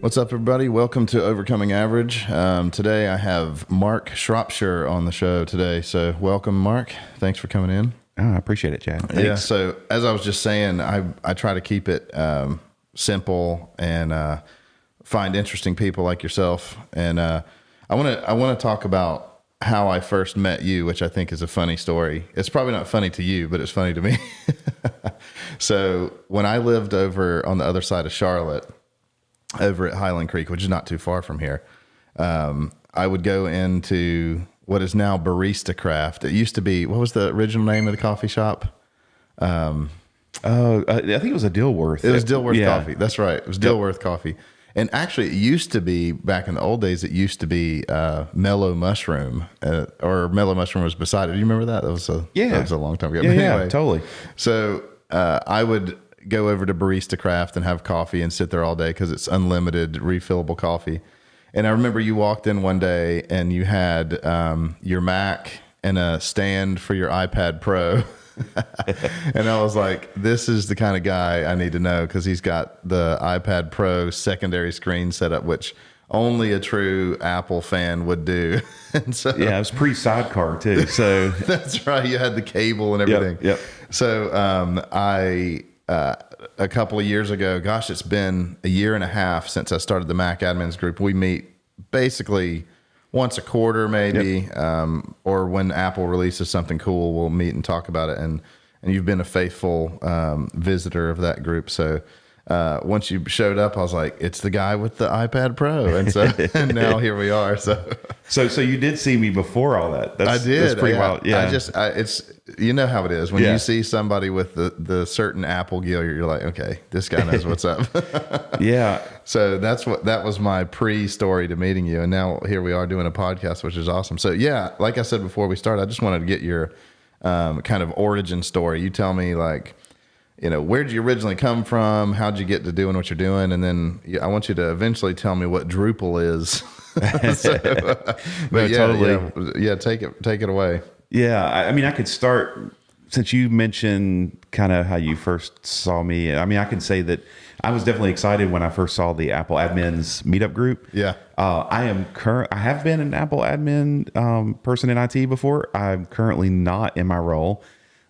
What's up, everybody? Welcome to Overcoming Average. Today I have Mark Shropshire on the show today. So welcome, Mark. Thanks for coming in. Oh, I appreciate it, Chad. Thanks. Yeah, so as I was just saying, I try to keep it simple and find interesting people like yourself. And I want to talk about how I first met you, which I think is a funny story. It's probably not funny to you, but it's funny to me. So when I lived over on the other side of Charlotte, over at Highland Creek, which is not too far from here, I would go into what is now Barista Craft. It used to be, what was the original name of the coffee shop? I think it was a Dilworth. It was Dilworth Yeah. Coffee. That's right. It was Dilworth Coffee. And actually, it used to be, back in the old days, it used to be Mellow Mushroom, or Mellow Mushroom was beside it. Do you remember that? That was a long time ago. Yeah, But yeah, anyway, totally. So I would go over to Barista Craft and have coffee and sit there all day because it's unlimited refillable coffee. And I remember you walked in one day and you had your Mac and a stand for your iPad Pro. And I was like, this is the kind of guy I need to know, because he's got the iPad Pro secondary screen set up, which only a true Apple fan would do. And so, Yeah, it was pre-sidecar too. So that's right. You had the cable and everything. Yep. So a couple of years ago, gosh, it's been a year and a half since I started the Mac Admins group. We meet basically once a quarter, maybe, or when Apple releases something cool, we'll meet and talk about it. And you've been a faithful visitor of that group. So once you showed up, I was like, it's the guy with the iPad Pro. And so and now here we are. So you did see me before all that. I did. That's pretty wild. Yeah. It's, you know how it is when Yeah. you see somebody with the certain Apple gear, you're like, okay, this guy knows what's up. Yeah. So that was my pre-story to meeting you. And now here we are doing a podcast, which is awesome. So yeah, like I said before we started, I just wanted to get your kind of origin story. You tell me, like, where did you originally come from? How'd you get to doing what you're doing? And then I want you to eventually tell me what Drupal is. Yeah, take it away. Yeah. I mean, I could start, since you mentioned kind of how you first saw me. I mean, I can say that I was definitely excited when I first saw the Apple Admins meetup group. Yeah. I have been an Apple admin person in IT before. I'm currently not in my role.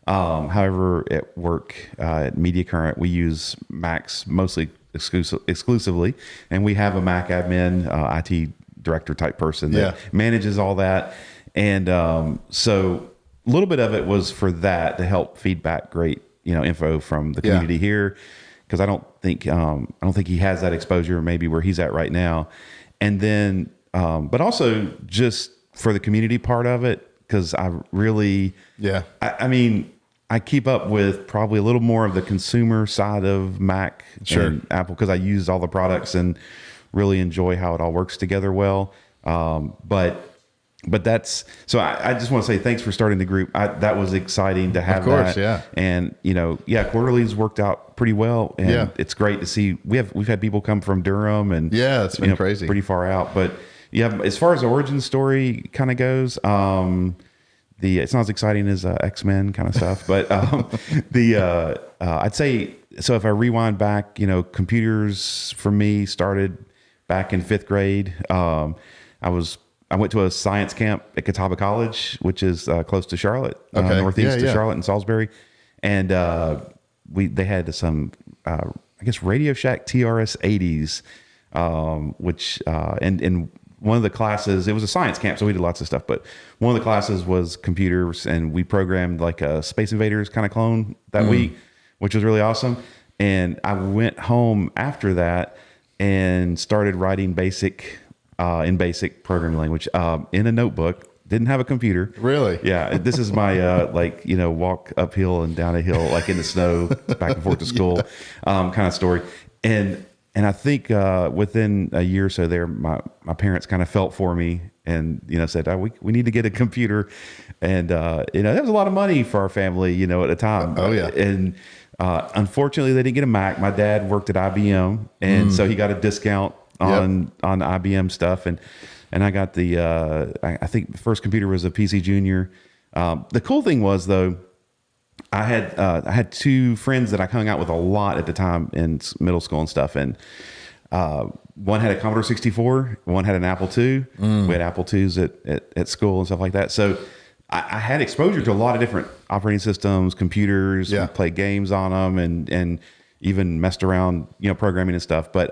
However, at work at Media Current, we use Macs mostly exclusively, and we have a Mac admin, IT director type person that manages all that. And so a little bit of it was for that, to help feedback great info from the community here, because I don't think he has that exposure maybe where he's at right now. And then but also just for the community part of it, because I really I mean, I keep up with probably a little more of the consumer side of Mac and Apple, because I use all the products and really enjoy how it all works together well. But that's, so I just want to say thanks for starting the group. That was exciting to have. Of course, that. yeah. And quarterly's worked out pretty well, and it's great to see. We've had people come from Durham, and it's been crazy, pretty far out. But as far as the origin story kind of goes, it's not as exciting as X-Men kind of stuff, but I'd say, so if I rewind back, computers for me started back in 5th grade. I went to a science camp at Catawba College, which is close to Charlotte, northeast of Charlotte and Salisbury. And they had some, Radio Shack TRS 80s, which, and one of the classes, it was a science camp, so we did lots of stuff, but one of the classes was computers, and we programmed like a Space Invaders kind of clone that week, which was really awesome. And I went home after that and started writing basic programming language in a notebook. Didn't have a computer. Really? Yeah. This is my walk uphill and down a hill, like in the snow, back and forth to school kind of story. And I think within a year or so there, my parents kind of felt for me and said, we need to get a computer. And that was a lot of money for our family, at the time. Oh yeah. And unfortunately, they didn't get a Mac. My dad worked at IBM, and so he got a discount on IBM stuff, and I got the I think the first computer was a PC Junior. The cool thing was, though, I had 2 friends that I hung out with a lot at the time in middle school and stuff, and one had a Commodore 64, one had an Apple II. We had Apple IIs at school and stuff like that. So I had exposure to a lot of different operating systems, computers. Yeah. We played games on them and even messed around, programming and stuff. But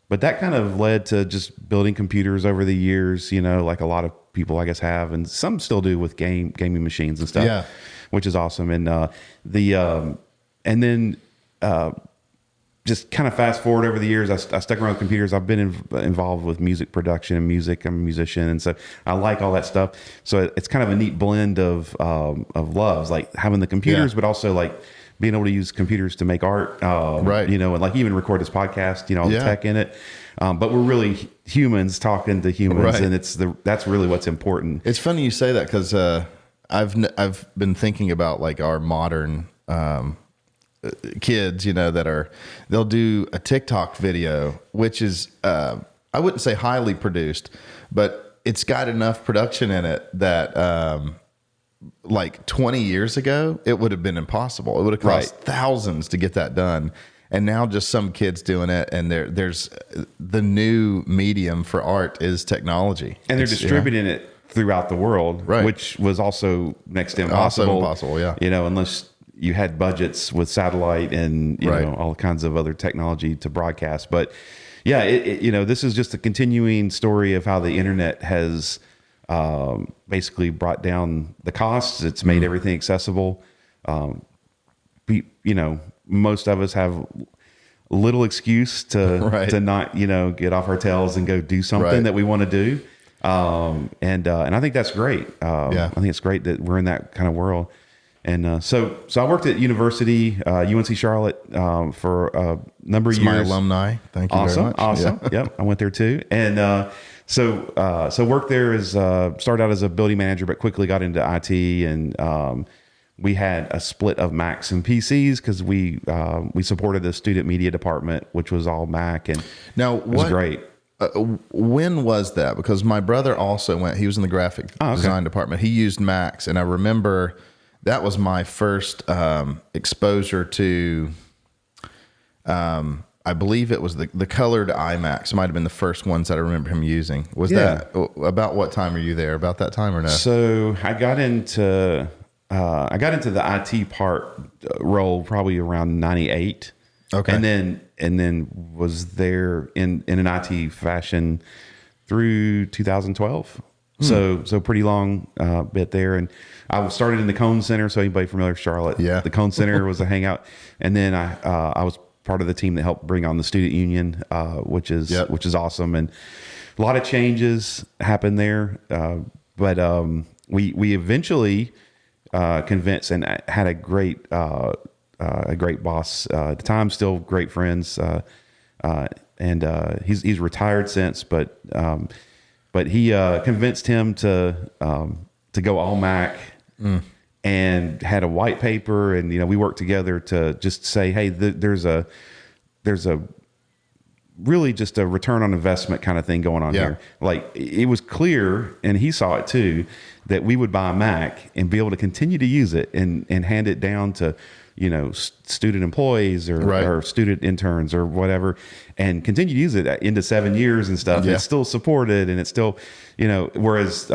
that kind of led to just building computers over the years, like a lot of people, I guess, have, and some still do with gaming machines and stuff. Yeah. Which is awesome. And then just kind of fast forward over the years, I stuck around with computers. I've been involved with music production and music. I'm a musician, and so I like all that stuff. So it's kind of a neat blend of loves, like having the computers, but also like being able to use computers to make art, Right. And like even record this podcast, all the tech in it. But we're really humans talking to humans, Right. and that's really what's important. It's funny you say that because I've been thinking about like our modern kids, they'll do a TikTok video, which is I wouldn't say highly produced, but it's got enough production in it that like 20 years ago it would have been impossible. It would have cost thousands to get that done. And now just some kids doing it, and there's the new medium for art is technology, and they're distributing it throughout the world, Right. which was also next to impossible. Also impossible, yeah. Unless you had budgets with satellite and Right. all kinds of other technology to broadcast. But yeah, this is just a continuing story of how the internet has basically brought down the costs. It's made everything accessible. Most of us have little excuse to Right. to not get off our tails and go do something Right. that we want to do. And I think that's great. Yeah. I think it's great that we're in that kind of world. And so I worked at university, UNC Charlotte, for a number of It's years. my alumni. Thank you very much. Awesome. Yeah. Yep, I went there too. And so worked there as started out as a building manager, but quickly got into IT. And we had a split of Macs and PCs because we supported the student media department, which was all Mac, and Now, it was great. When was that? Because my brother also he was in the graphic design department. He used Macs, and I remember that was my first exposure to, I believe it was the colored iMacs. Might have been the first ones that I remember him using. Was that about what time were you there? About that time or no? So I got into the IT part role probably around 98. Okay. And then was there in an IT fashion through 2012. So pretty long bit there. And I started in the Cone Center. So anybody familiar with Charlotte? Yeah. The Cone Center was a hangout. And then I was part of the team that helped bring on the student union, which is awesome. And a lot of changes happened there. But we eventually convinced and had a great boss at the time, still great friends. And he's retired since, but he convinced him to go all Mac and had a white paper, and we worked together to just say, hey, there's a really just a return on investment kind of thing going on here. Like it was clear, and he saw it too, that we would buy a Mac and be able to continue to use it and hand it down to student employees or student interns or whatever, and continue to use it into 7 years and stuff. It's still supported, and it's still, whereas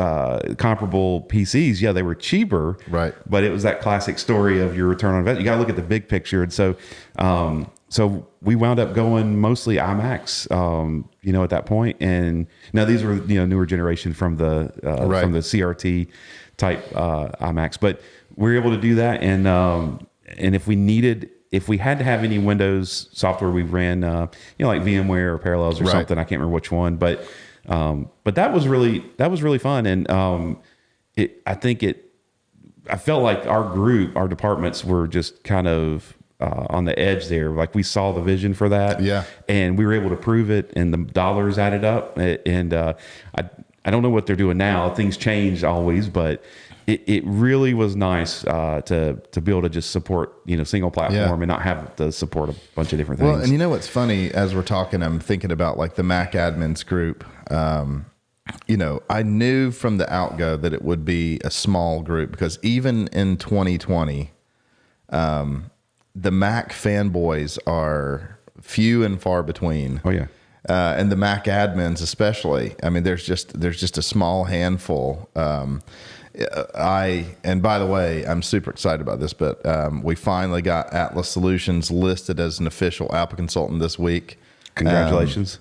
comparable PCs, they were cheaper, Right. but it was that classic story of your return on investment. You got to look at the big picture. And so, so we wound up going mostly iMacs, at that point. And now these were, newer generation from the CRT type iMacs, but we were able to do that. And if we had to have any Windows software, we ran, like VMware or Parallels or something. I can't remember which one, but that was really fun. And I felt like our departments were just kind of on the edge there. Like we saw the vision for that, and we were able to prove it, and the dollars added up. And I don't know what they're doing now. Things change always, but it really was nice to be able to just support single platform and not have to support a bunch of different things. Well, and what's funny, as we're talking, I'm thinking about like the Mac admins group. I knew from the outgo that it would be a small group, because even in 2020, the Mac fanboys are few and far between. Oh yeah. And the Mac admins, especially. I mean, there's just a small handful. And by the way, I'm super excited about this, but we finally got Atlas Solutions listed as an official Apple consultant this week. Congratulations.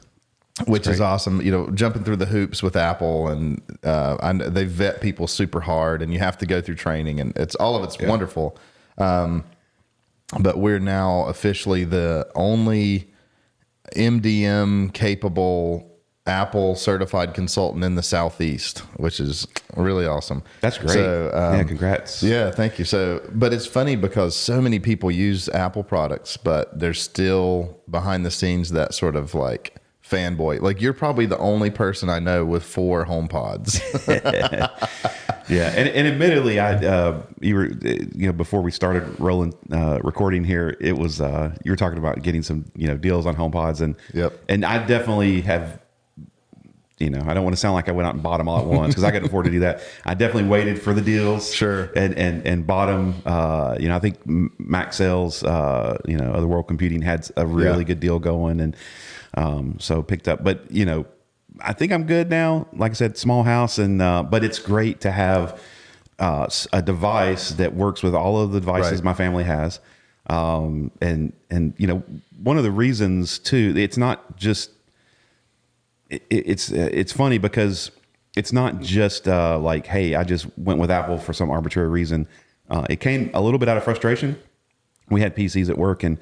Which is awesome. You know, jumping through the hoops with Apple, and they vet people super hard, and you have to go through training, and it's wonderful. But we're now officially the only MDM capable Apple certified consultant in the Southeast, which is really awesome. That's great. So, yeah, congrats. Yeah, thank you. So, but it's funny because so many people use Apple products, but there's still behind the scenes that sort of like fanboy. Like, you're probably the only person I know with 4 HomePods. Yeah, and admittedly, you were, before we started rolling recording here, it was you were talking about getting some deals on HomePods, and Yep. and I definitely have. I don't want to sound like I went out and bought them all at once, because I couldn't afford to do that. I definitely waited for the deals, Sure, and bought them. I think Mac Sales, Other World Computing had a really good deal going, and so picked up. But I think I'm good now. Like I said, small house, and but it's great to have a device that works with all of the devices my family has. And one of the reasons too, it's not just. It's funny because it's not just like, hey, I just went with Apple for some arbitrary reason. It came a little bit out of frustration. We had PCs at work, and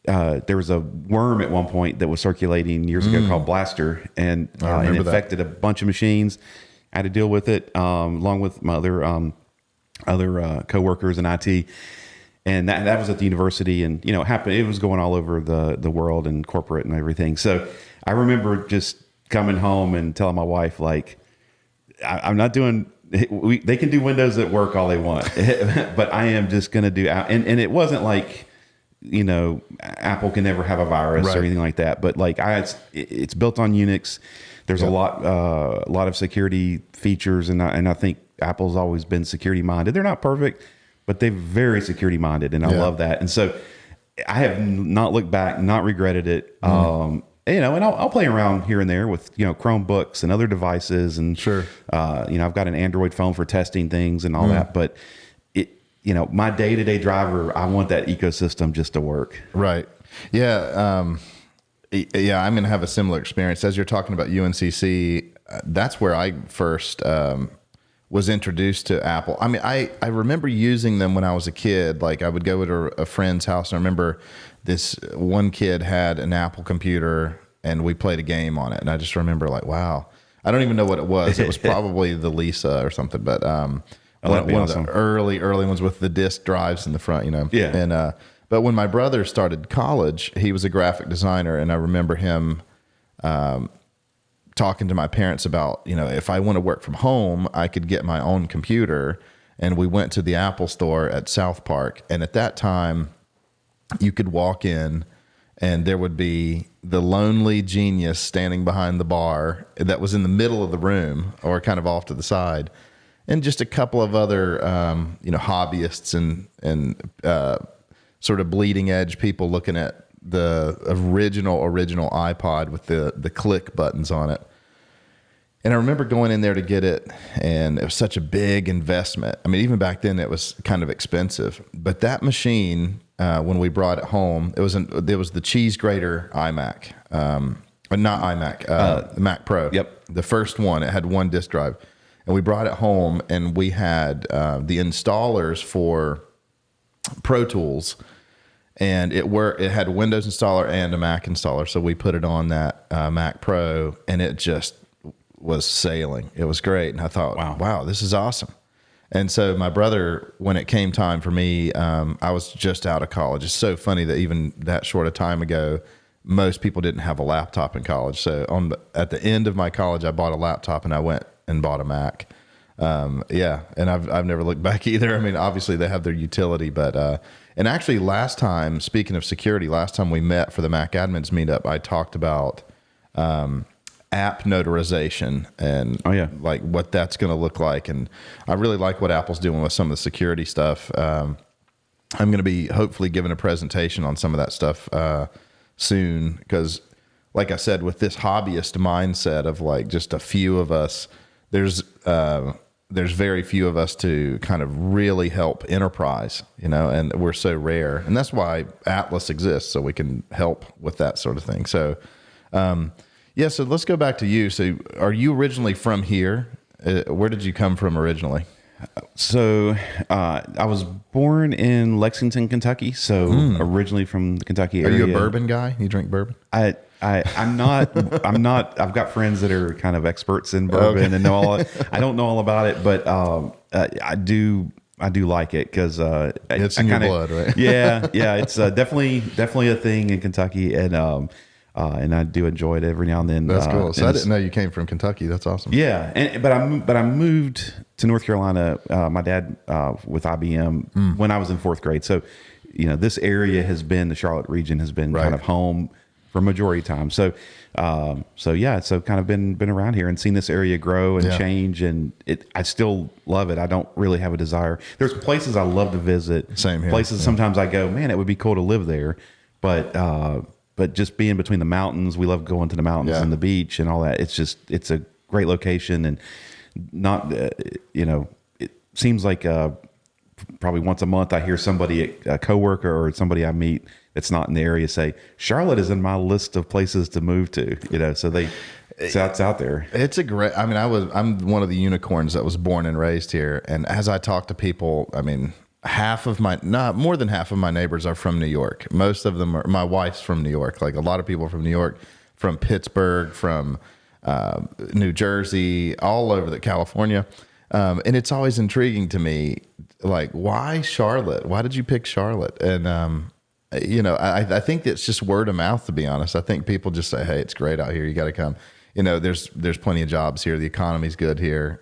there was a worm at one point that was circulating years ago called Blaster, and it infected a bunch of machines. I had to deal with it along with my other coworkers in IT. And that was at the university, and it happened. It was going all over the world and corporate and everything. So I remember just coming home and telling my wife, like, I'm not doing. They can do Windows at work all they want, but I am just going to do. And it wasn't like, Apple can never have a virus or anything like that. But like it's built on Unix. There's a lot of security features, and I think Apple's always been security minded. They're not perfect, but they're very security minded, and I love that. And so I have not looked back, not regretted it. And I'll play around here and there with Chromebooks and other devices, and I've got an Android phone for testing things and all that. But my day-to-day driver, I want that ecosystem just to work. Right. Yeah. Yeah. I'm going to have a similar experience as you're talking about UNCC. That's where I first was introduced to Apple. I mean, I remember using them when I was a kid. Like, I would go to a friend's house, and I remember this one kid had an Apple computer, and we played a game on it. And I just remember, like, wow, I don't even know what it was. It was probably the Lisa or something, but one of the early ones with the disk drives in the front, Yeah. And but when my brother started college, he was a graphic designer, and I remember him talking to my parents about, if I want to work from home, I could get my own computer. And we went to the Apple store at South Park. And at that time, you could walk in, and there would be the lonely genius standing behind the bar that was in the middle of the room or kind of off to the side, and just a couple of other, hobbyists and sort of bleeding edge people looking at the original iPod with the click buttons on it. And I remember going in there to get it, and it was such a big investment. I mean, even back then it was kind of expensive. But that machine, when we brought it home, it was the cheese grater iMac, not iMac, Mac Pro. Yep, the first one. It had one disk drive, and we brought it home, and we had the installers for Pro Tools. And it had a Windows installer and a Mac installer. So we put it on that Mac Pro, and it just was sailing. It was great. And I thought, wow, this is awesome. And so my brother, when it came time for me, I was just out of college. It's so funny that even that short a time ago, most people didn't have a laptop in college. So at the end of my college, I bought a laptop, and I went and bought a Mac. And I've never looked back either. I mean, obviously they have their utility, but and actually last time, speaking of security, last time we met for the Mac Admins meetup, I talked about app notarization and like what that's going to look like. And I really like what Apple's doing with some of the security stuff. I'm going to be hopefully giving a presentation on some of that stuff soon, because like I said, with this hobbyist mindset of like just a few of us, there's very few of us to kind of really help enterprise, and we're so rare. And that's why Atlas exists, so we can help with that sort of thing. So, so let's go back to you. So are you originally from here? Where did you come from originally? So I was born in Lexington, Kentucky. So originally from the Kentucky area. Are you a bourbon guy? You drink bourbon? I'm not. I've got friends that are kind of experts in bourbon and know all. I don't know all about it, but I do like it because it's in your blood, right? Yeah. It's definitely a thing in Kentucky, and I do enjoy it every now and then. That's cool. So I didn't know you came from Kentucky. That's awesome. Yeah, but I moved to North Carolina. My dad with IBM when I was in 4th grade. So this area has been, the Charlotte region has been kind of home for majority of time. So kind of been around here and seen this area grow and change, and I still love it. I don't really have a desire. There's places I love to visit. Same here. Places sometimes I go, man, it would be cool to live there, but just being between the mountains, we love going to the mountains and the beach and all that. It's a great location, and not it seems like probably once a month I hear somebody, a coworker or somebody I meet that's not in the area, say Charlotte is in my list of places to move to. So it's out there. It's a great. I mean, I'm one of the unicorns that was born and raised here, and as I talk to people, I mean, more than half of my neighbors are from New York. Most of them are. My wife's from New York. Like a lot of people from New York, from Pittsburgh, from New Jersey, all over California. And it's always intriguing to me, like, why Charlotte? Why did you pick Charlotte? And I think it's just word of mouth, to be honest. I think people just say, hey, it's great out here, you got to come. There's plenty of jobs here, the economy's good here.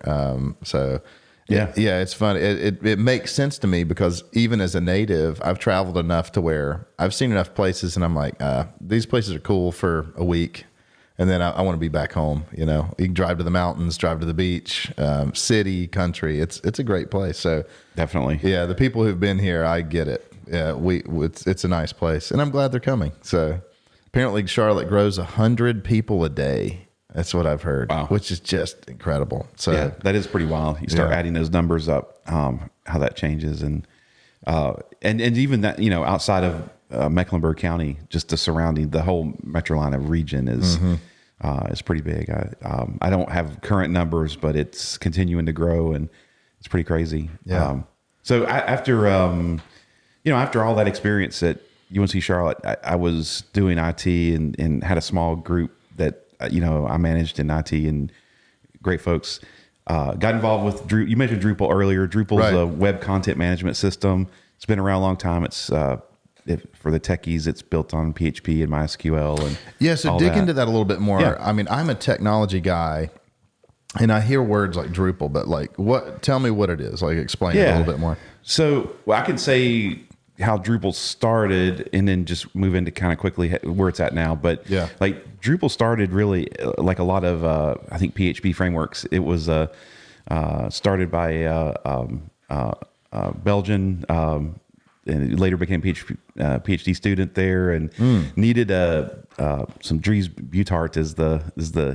It's fun. It makes sense to me, because even as a native, I've traveled enough to where I've seen enough places, and I'm like, these places are cool for a week, and then I want to be back home. You can drive to the mountains, drive to the beach, city, country. It's a great place. So definitely, the people who've been here, I get it. Yeah, it's a nice place, and I'm glad they're coming. So apparently, Charlotte grows 100 people a day. That's what I've heard, which is just incredible. So that is pretty wild. You start adding those numbers up, how that changes, and even that, outside of Mecklenburg County, just the surrounding, the whole Metrolina region is pretty big. I don't have current numbers, but it's continuing to grow, and it's pretty crazy. Yeah. So after all that experience at UNC Charlotte, I was doing IT and had a small group that I managed in IT, and great folks. Got involved with you mentioned Drupal earlier. Drupal's a web content management system. It's been around a long time. It's for the techies, it's built on PHP and MySQL. And so dig into that a little bit more. Yeah. I mean, I'm a technology guy, and I hear words like Drupal, but like, tell me what it is. Like, explain it a little bit more. So, I can say how Drupal started, and then just move into kind of quickly where it's at now. But like Drupal started really like a lot of I think PHP frameworks. It was started by Belgian, and it later became PhD student there, and needed some Dries Buthart is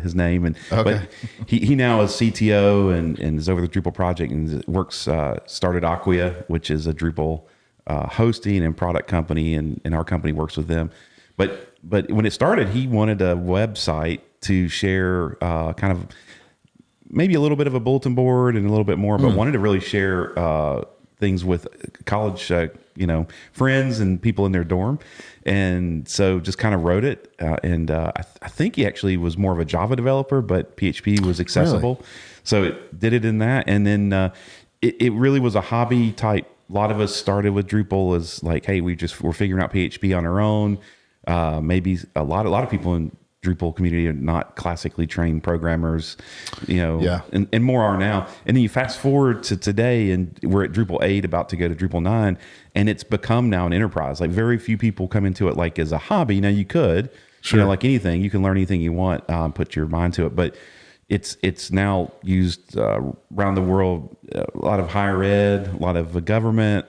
his name, and but he now is CTO and is over the Drupal project, and works started Acquia, which is a Drupal hosting and product company, and our company works with them. But when it started, he wanted a website to share, kind of maybe a little bit of a bulletin board and a little bit more, but wanted to really share things with college, friends and people in their dorm. And so just kind of wrote it. I think he actually was more of a Java developer, but PHP was accessible. Really? So it did it in that. And then it really was a hobby type. A lot of us started with Drupal as like, hey, we're figuring out PHP on our own. Maybe a lot of people in Drupal community are not classically trained programmers, and more are now. And then you fast forward to today, and we're at Drupal 8, about to go to Drupal 9, and it's become now an enterprise. Like, very few people come into it like as a hobby. Now, you could, like anything, you can learn anything you want, put your mind to it. But it's now used around the world, a lot of higher ed, a lot of government,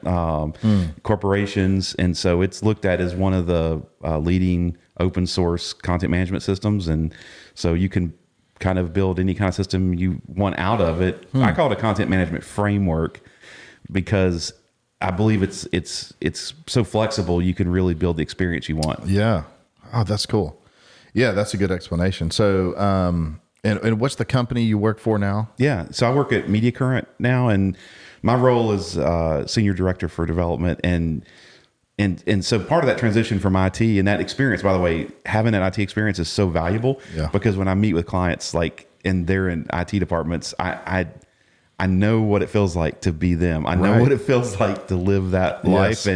corporations. And so it's looked at as one of the leading open source content management systems. And so you can kind of build any kind of system you want out of it. I call it a content management framework because I believe it's so flexible. You can really build the experience you want. Yeah. Oh, that's cool. Yeah, that's a good explanation. So, and what's the company you work for now? Yeah. So I work at MediaCurrent now, and my role is senior director for development. And so part of that transition from IT and that experience, by the way, having that IT experience is so valuable because when I meet with clients, like, and they're in IT departments, I know what it feels like to be them. I know what it feels like to live that life.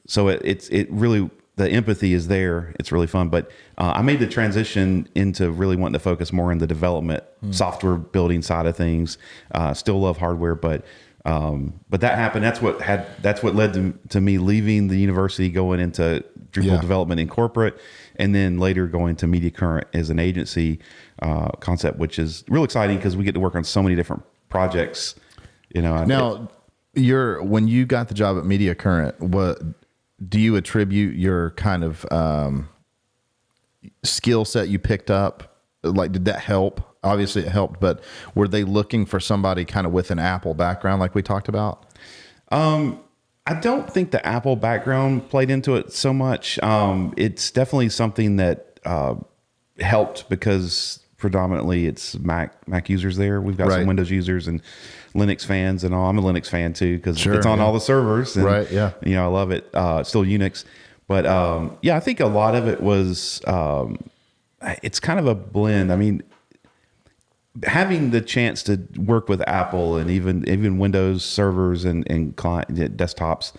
So it really, the empathy is there. It's really fun. But I made the transition into really wanting to focus more on the development, software building side of things. Still love hardware, but that happened. That's what led to me leaving the university, going into Drupal development in corporate, and then later going to MediaCurrent as an agency concept, which is real exciting because we get to work on so many different projects. Now, when you got the job at MediaCurrent, what do you attribute your kind of skill set you picked up? Like, did that help? Obviously it helped, but were they looking for somebody kind of with an Apple background like we talked about? I don't think the Apple background played into it so much. It's definitely something that helped because predominantly it's Mac users there. We've got some Windows users and Linux fans and all. I'm a Linux fan too because it's on all the servers. And, I love it. Still Unix. But I think a lot of it was, it's kind of a blend. I mean, having the chance to work with Apple and even Windows servers and client desktops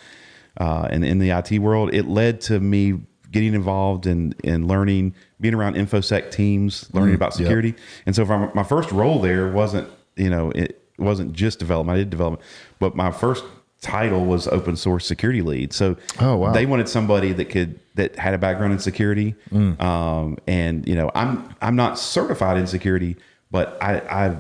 and in the IT world, it led to me getting involved in learning, being around InfoSec teams, learning about security. And so my first role there wasn't, it wasn't just development. I did development, but my first title was open source security lead. So they wanted somebody that had a background in security. And I'm not certified in security, but I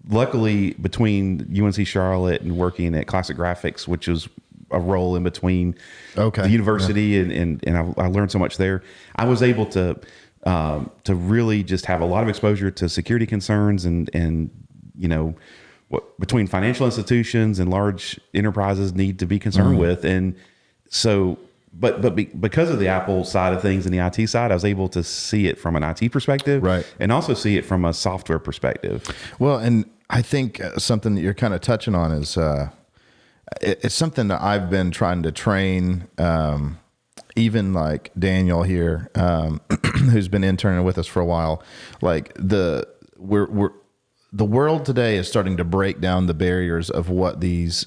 luckily between UNC Charlotte and working at Classic Graphics, which was a role in between the university and I learned so much there. I was able to really just have a lot of exposure to security concerns and what between financial institutions and large enterprises need to be concerned with. And so, because of the Apple side of things and the IT side, I was able to see it from an IT perspective, and also see it from a software perspective. Well, and I think something that you're kind of touching on is it's something that I've been trying to train, even like Daniel here, who's been interning with us for a while. Like the world today is starting to break down the barriers of what these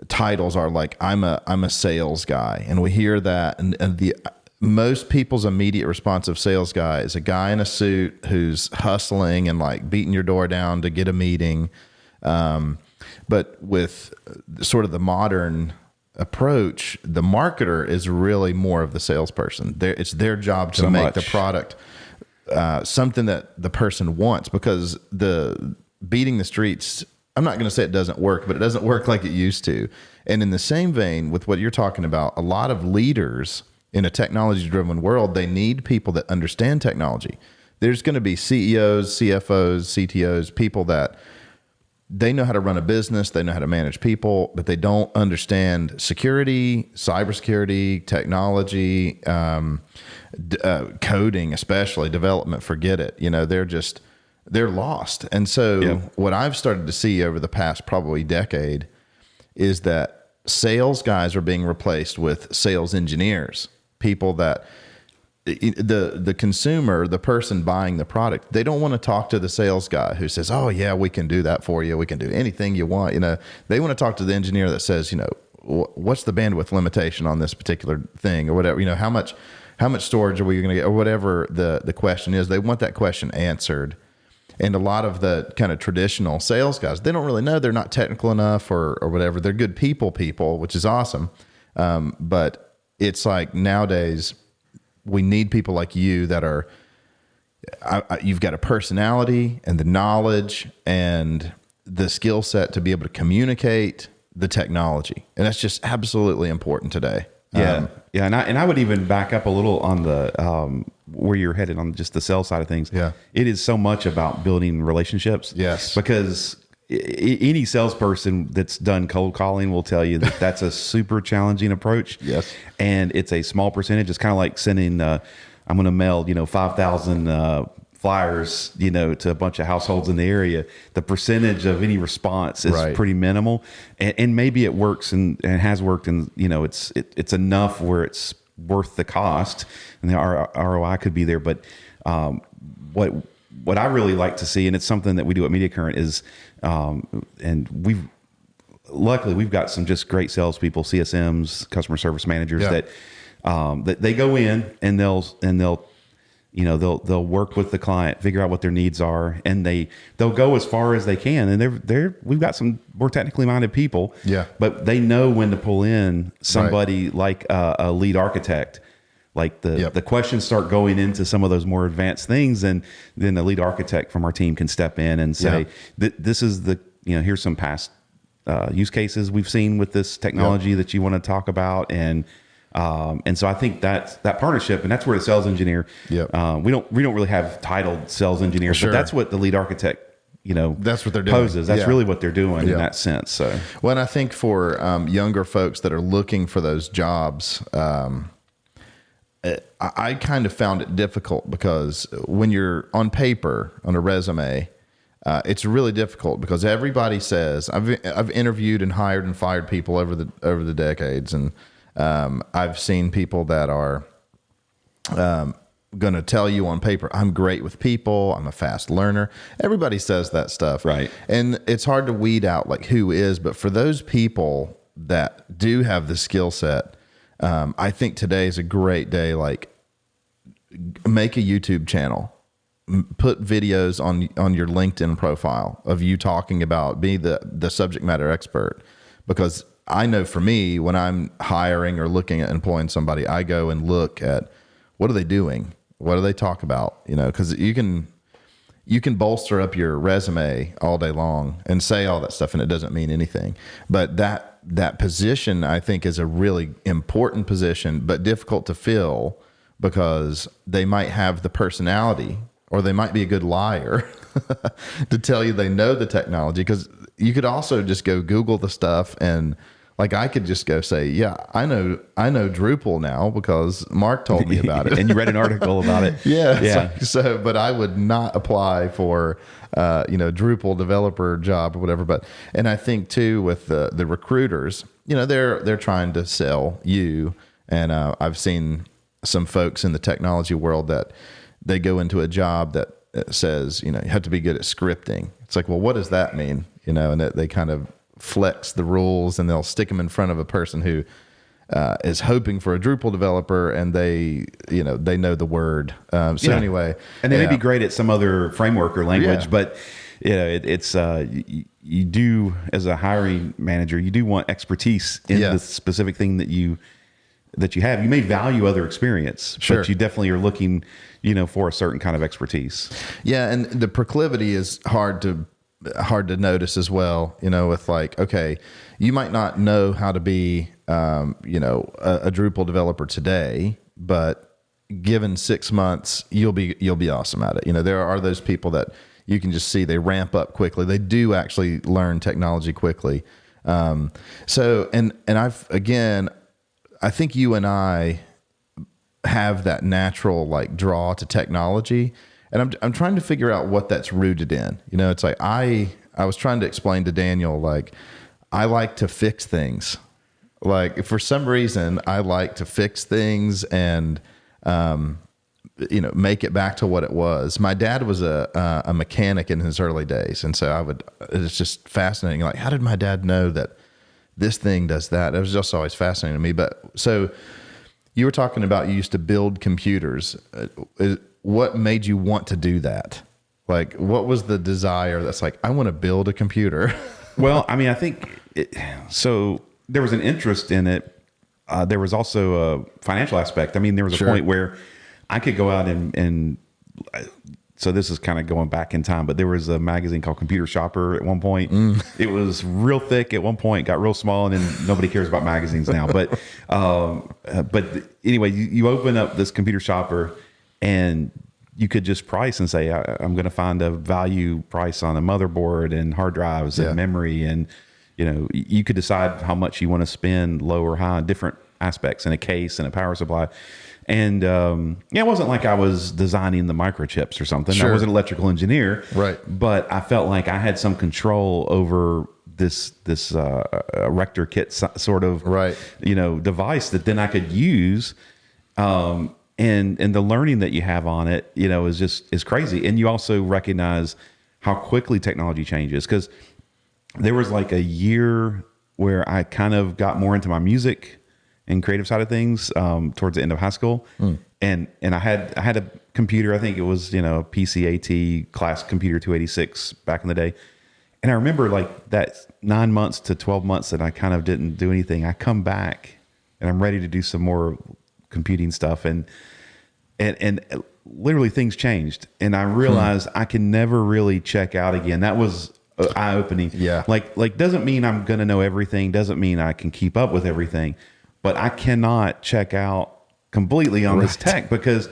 titles are. Like I'm a sales guy, and we hear that, and the most people's immediate response of sales guy is a guy in a suit who's hustling and like beating your door down to get a meeting. But with sort of the modern approach, the marketer is really more of the salesperson. It's their job to make the product something that the person wants, because the beating the streets, I'm not going to say it doesn't work, but it doesn't work like it used to. And in the same vein with what you're talking about, a lot of leaders in a technology-driven world, they need people that understand technology. There's going to be CEOs, CFOs, CTOs, people that they know how to run a business, they know how to manage people, but they don't understand security, cybersecurity, technology, coding, especially development. Forget it. They're lost. And so what I've started to see over the past probably decade is that sales guys are being replaced with sales engineers, people that the consumer, the person buying the product, they don't want to talk to the sales guy who says, "Oh yeah, we can do that for you. We can do anything you want." They want to talk to the engineer that says, what's the bandwidth limitation on this particular thing or whatever, how much storage are we going to get, or whatever the question is. They want that question answered. And a lot of the kind of traditional sales guys, they don't really know. They're not technical enough or whatever. They're good people, which is awesome. But it's like nowadays, we need people like you that are you've got a personality and the knowledge and the skill set to be able to communicate the technology. And that's just absolutely important today. Yeah. Yeah. And I would even back up a little on the, where you're headed on just the sales side of things. Yeah. It is so much about building relationships. Yes. Because any salesperson that's done cold calling will tell you that that's a super challenging approach. Yes. And it's a small percentage. It's kind of like sending, I'm going to mail, 5,000, flyers, to a bunch of households in the area. The percentage of any response is Right. pretty minimal, and maybe it works and has worked, and it's enough where it's worth the cost, and the ROI could be there. But what I really like to see, and it's something that we do at Media Current, is, and luckily we've got some just great salespeople, CSMs, customer service managers that they go in and they'll work with the client, figure out what their needs are, and they'll go as far as they can. And we've got some more technically minded people, but they know when to pull in somebody like a lead architect. Like the questions start going into some of those more advanced things, and then the lead architect from our team can step in and say, this is here's some past use cases we've seen with this technology that you want to talk about. And so I think that partnership, and that's where the sales engineer, we don't really have titled sales engineers, but that's what the lead architect, that's what they're doing. Poses. That's really what they're doing in that sense. So, well, and I think for younger folks that are looking for those jobs, I kind of found it difficult because when you're on paper on a resume, it's really difficult because everybody says I've interviewed and hired and fired people over the decades, and I've seen people that are going to tell you on paper, I'm great with people, I'm a fast learner. Everybody says that stuff, right? And it's hard to weed out like who is, but for those people that do have the skill set, I think today is a great day. Like, make a YouTube channel, put videos on your LinkedIn profile of you talking about, be the subject matter expert. Because I know for me, when I'm hiring or looking at employing somebody, I go and look at what are they doing, what do they talk about, because you can bolster up your resume all day long and say all that stuff, and it doesn't mean anything. But that position, I think, is a really important position, but difficult to fill because they might have the personality, or they might be a good liar to tell you they know the technology. Because you could also just go Google the stuff, and like I could just go say, yeah, I know Drupal now because Mark told me about it. And you read an article about it. Yeah. So, but I would not apply for, Drupal developer job or whatever. But, and I think too, with the recruiters, they're trying to sell you. And I've seen some folks in the technology world that they go into a job that says, you have to be good at scripting. It's like, well, what does that mean? And they kind of flex the rules, and they'll stick them in front of a person who is hoping for a Drupal developer, and they know the word. Anyway, and they may be great at some other framework or language, but it's you do, as a hiring manager, you do want expertise in the specific thing that you have. You may value other experience, but you definitely are looking, for a certain kind of expertise. Yeah, and the proclivity is hard to notice as well, with like, okay, you might not know how to be, a Drupal developer today, but given 6 months, you'll be awesome at it. There are those people that you can just see, they ramp up quickly. They do actually learn technology quickly. And I think you and I have that natural like draw to technology. And I'm trying to figure out what that's rooted in. It's like I was trying to explain to Daniel, like, I like to fix things. Like, for some reason, I like to fix things and, make it back to what it was. My dad was a mechanic in his early days. And so it's just fascinating. Like, how did my dad know that this thing does that? It was just always fascinating to me. But so you were talking about you used to build computers. What made you want to do that? Like, what was the desire that's like, I want to build a computer? Well, I mean, I think so there was an interest in it. There was also a financial aspect. I mean, there was a point where I could go out and so this is kind of going back in time, but there was a magazine called Computer Shopper at one point. It was real thick at one point, got real small, and then nobody cares about magazines now. But anyway, you open up this Computer Shopper, and you could just price and say, I'm going to find a value price on a motherboard and hard drives and memory, and you could decide how much you want to spend, low or high, on different aspects, in a case and a power supply. And it wasn't like I was designing the microchips or something. Sure. I was an electrical engineer, right? But I felt like I had some control over this Rector kit sort of device that then I could use. And the learning that you have on it, is crazy. And you also recognize how quickly technology changes, because there was like a year where I kind of got more into my music and creative side of things towards the end of high school. And I had a computer. I think it was, a PCAT class computer 286 back in the day. And I remember like that 9 months to 12 months that I kind of didn't do anything. I come back and I'm ready to do some more computing stuff. And literally things changed. And I realized I can never really check out again. That was eye-opening. Yeah. Like doesn't mean I'm going to know everything. Doesn't mean I can keep up with everything. But I cannot check out completely on this tech, because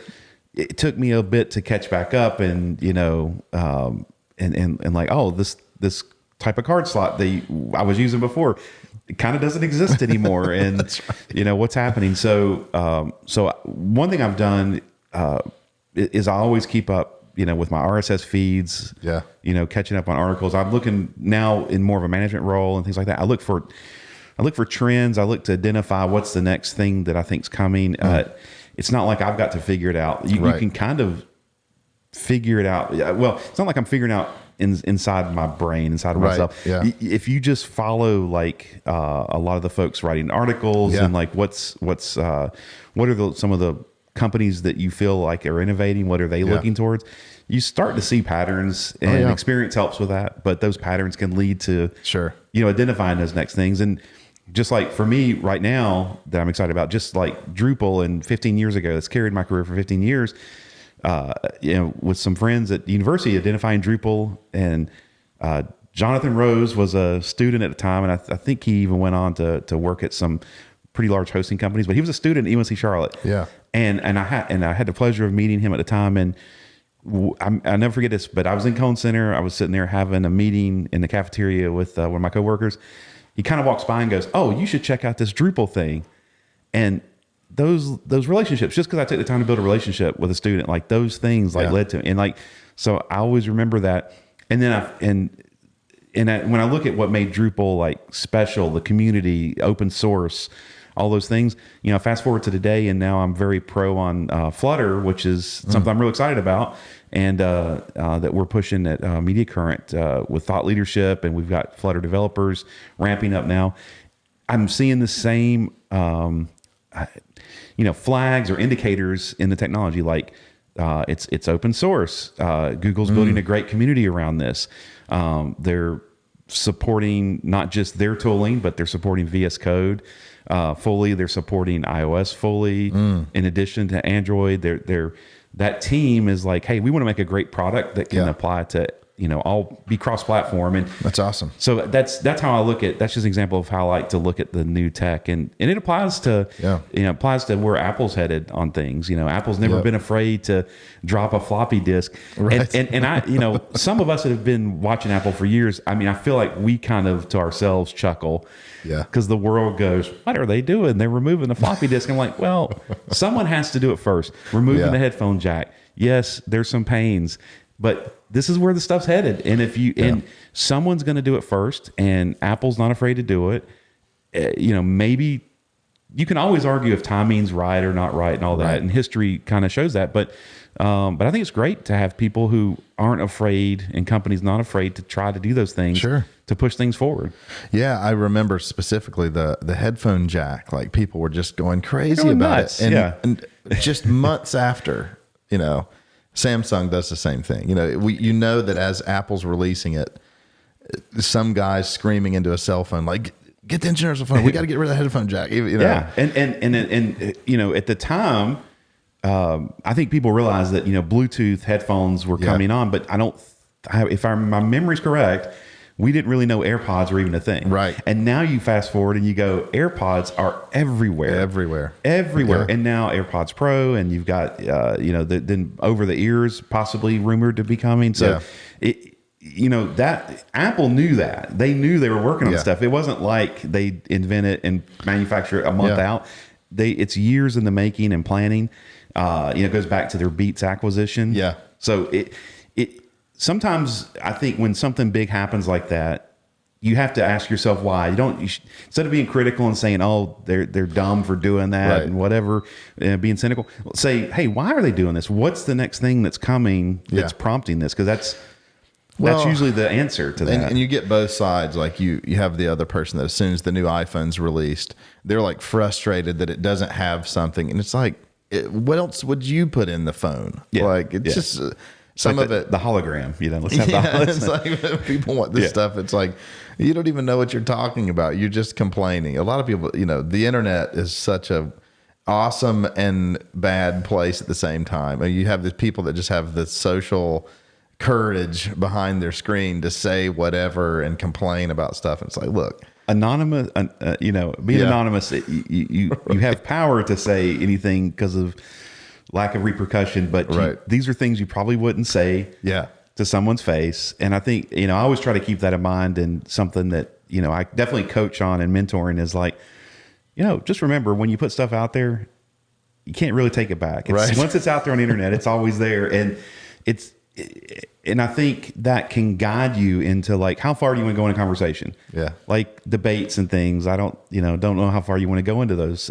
it took me a bit to catch back up, and and like, oh, this type of card slot that I was using before, it kind of doesn't exist anymore, and what's happening. So one thing I've done is I always keep up, with my RSS feeds. Yeah. Catching up on articles. I'm looking now in more of a management role and things like that. I look for trends. I look to identify what's the next thing that I think's coming. It's not like I've got to figure it out. You can kind of figure it out. Well, it's not like I'm figuring out inside my brain, inside of myself. Yeah. If you just follow like a lot of the folks writing articles and like what are some of the companies that you feel like are innovating, what are they looking towards? You start to see patterns, and experience helps with that. But those patterns can lead to identifying those next things. And just like for me right now that I'm excited about, just like Drupal, and 15 years ago, that's carried my career for 15 years, with some friends at the university identifying Drupal. And Jonathan Rose was a student at the time, and I think he even went on to work at some pretty large hosting companies, but he was a student at UNC Charlotte. Yeah. And I had the pleasure of meeting him at the time, and I'll never forget this, but I was in Cone Center. I was sitting there having a meeting in the cafeteria with one of my coworkers. He kind of walks by and goes, "Oh, you should check out this Drupal thing." And those relationships, just because I took the time to build a relationship with a student, like those things led to, and like, so I always remember that. And then when I look at what made Drupal like special, the community, open source, all those things, fast forward to today, and now I'm very pro on Flutter, which is something I'm real excited about, and that we're pushing at Media Current with thought leadership, and we've got Flutter developers ramping up now. I'm seeing the same, flags or indicators in the technology, like it's open source. Google's building a great community around this. They're supporting not just their tooling, but they're supporting VS Code fully. They're supporting iOS fully. In addition to Android, that team is like, hey, we want to make a great product that can apply to all be cross-platform, and that's awesome. So that's how I look at. That's just an example of how I like to look at the new tech, and it applies to applies to where Apple's headed on things. Apple's never been afraid to drop a floppy disk, and I some of us that have been watching Apple for years. I mean, I feel like we kind of to ourselves chuckle, because the world goes, "What are they doing? They're removing the floppy disk." I'm like, well, someone has to do it first. Removing the headphone jack. Yes, there's some pains, but this is where the stuff's headed. And if and someone's going to do it first, and Apple's not afraid to do it, maybe you can always argue if timing's right or not right and all that. And history kind of shows that. But I think it's great to have people who aren't afraid, and companies not afraid to try to do those things to push things forward. Yeah. I remember specifically the headphone jack, like people were just going crazy about it. And just months after, Samsung does the same thing. That as Apple's releasing it, some guy's screaming into a cell phone, like, get the engineers a phone. We got to get rid of the headphone jack. Yeah. And at the time, I think people realize that, Bluetooth headphones were coming on, but if my memory's correct, we didn't really know AirPods were even a thing. Right. And now you fast forward and you go, AirPods are everywhere. Everywhere. Yeah. And now AirPods Pro, and you've got, then over the ears possibly rumored to be coming. So that Apple knew that. They knew they were working on stuff. It wasn't like they invent it and manufacture it a month out. It's years in the making and planning. It goes back to their Beats acquisition. Yeah. So it sometimes I think when something big happens like that, you have to ask yourself why. Instead of being critical and saying, "Oh, they're dumb for doing that," and whatever, being cynical, say, "Hey, why are they doing this? What's the next thing that's coming that's prompting this?" Because that's usually the answer to that. And you get both sides. Like you have the other person that as soon as the new iPhone's released, they're like frustrated that it doesn't have something, and it's like, what else would you put in the phone? Yeah. Like it's just. Some like of it, the hologram, let's have the hologram. It's like people want this stuff. It's like, you don't even know what you're talking about. You're just complaining. A lot of people, the internet is such a awesome and bad place at the same time. And you have these people that just have the social courage behind their screen to say whatever and complain about stuff. And it's like, look, anonymous, being anonymous, you have power to say anything because of lack of repercussion, but these are things you probably wouldn't say to someone's face. And I think, I always try to keep that in mind, and something that, I definitely coach on and mentoring is like, just remember when you put stuff out there, you can't really take it back. Once it's out there on the internet, it's always there. And and I think that can guide you into like, how far do you want to go in a conversation? Yeah. Like debates and things. I don't know how far you want to go into those.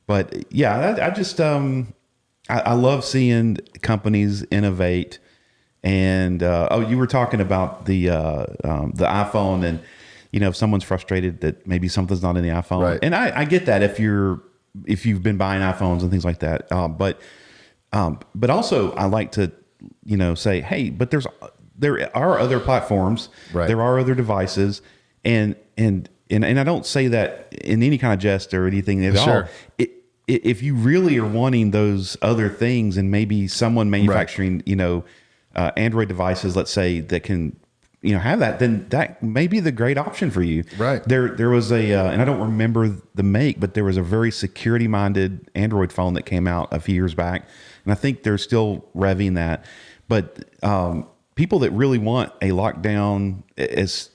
But yeah, I just, I love seeing companies innovate, and you were talking about the iPhone, and if someone's frustrated that maybe something's not in the iPhone, and I get that if you've been buying iPhones and things like that, but also I like to say, hey, but there are other platforms, there are other devices, and I don't say that in any kind of jest or anything at all. If you really are wanting those other things, and maybe someone manufacturing, Android devices, let's say, that can, have that, then that may be the great option for you. Right. There was and I don't remember the make, but there was a very security minded Android phone that came out a few years back, and I think they're still revving that. But people that really want a lockdown as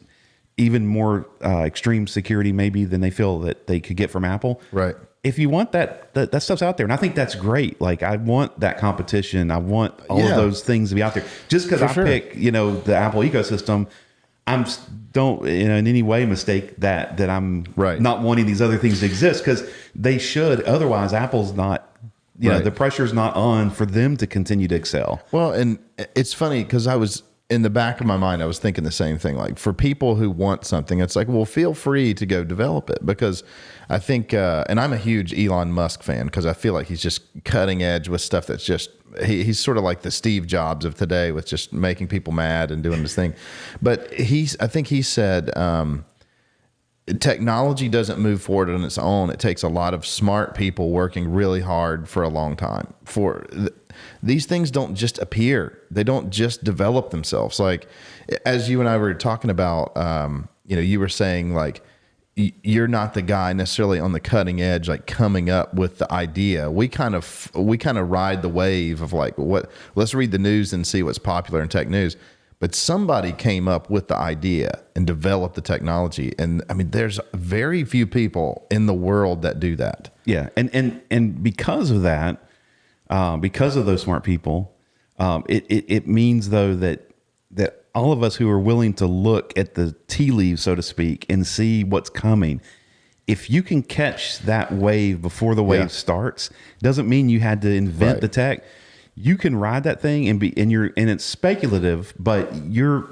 even more extreme security maybe than they feel that they could get from Apple. Right. If you want that stuff's out there. And I think that's great. Like, I want that competition. I want all of those things to be out there. Just because I pick, the Apple ecosystem, don't in any way mistake that I'm not wanting these other things to exist, because they should. Otherwise, Apple's not, the pressure's not on for them to continue to excel. Well, and it's funny because in the back of my mind, I was thinking the same thing. Like, for people who want something, it's like, well, feel free to go develop it, because I think, and I'm a huge Elon Musk fan, because I feel like he's just cutting edge with stuff that's just, he's sort of like the Steve Jobs of today, with just making people mad and doing this thing. But I think he said, technology doesn't move forward on its own. It takes a lot of smart people working really hard for a long time. These things don't just appear. They don't just develop themselves. Like, as you and I were talking about, you were saying, like, you're not the guy necessarily on the cutting edge, like coming up with the idea. We kind of ride the wave of like, let's read the news and see what's popular in tech news. But somebody came up with the idea and developed the technology. And I mean, there's very few people in the world that do that. Yeah. And because of that, because of those smart people, it means though that all of us who are willing to look at the tea leaves, so to speak, and see what's coming, if you can catch that wave before the wave starts, doesn't mean you had to invent the tech. You can ride that thing and it's speculative, but you're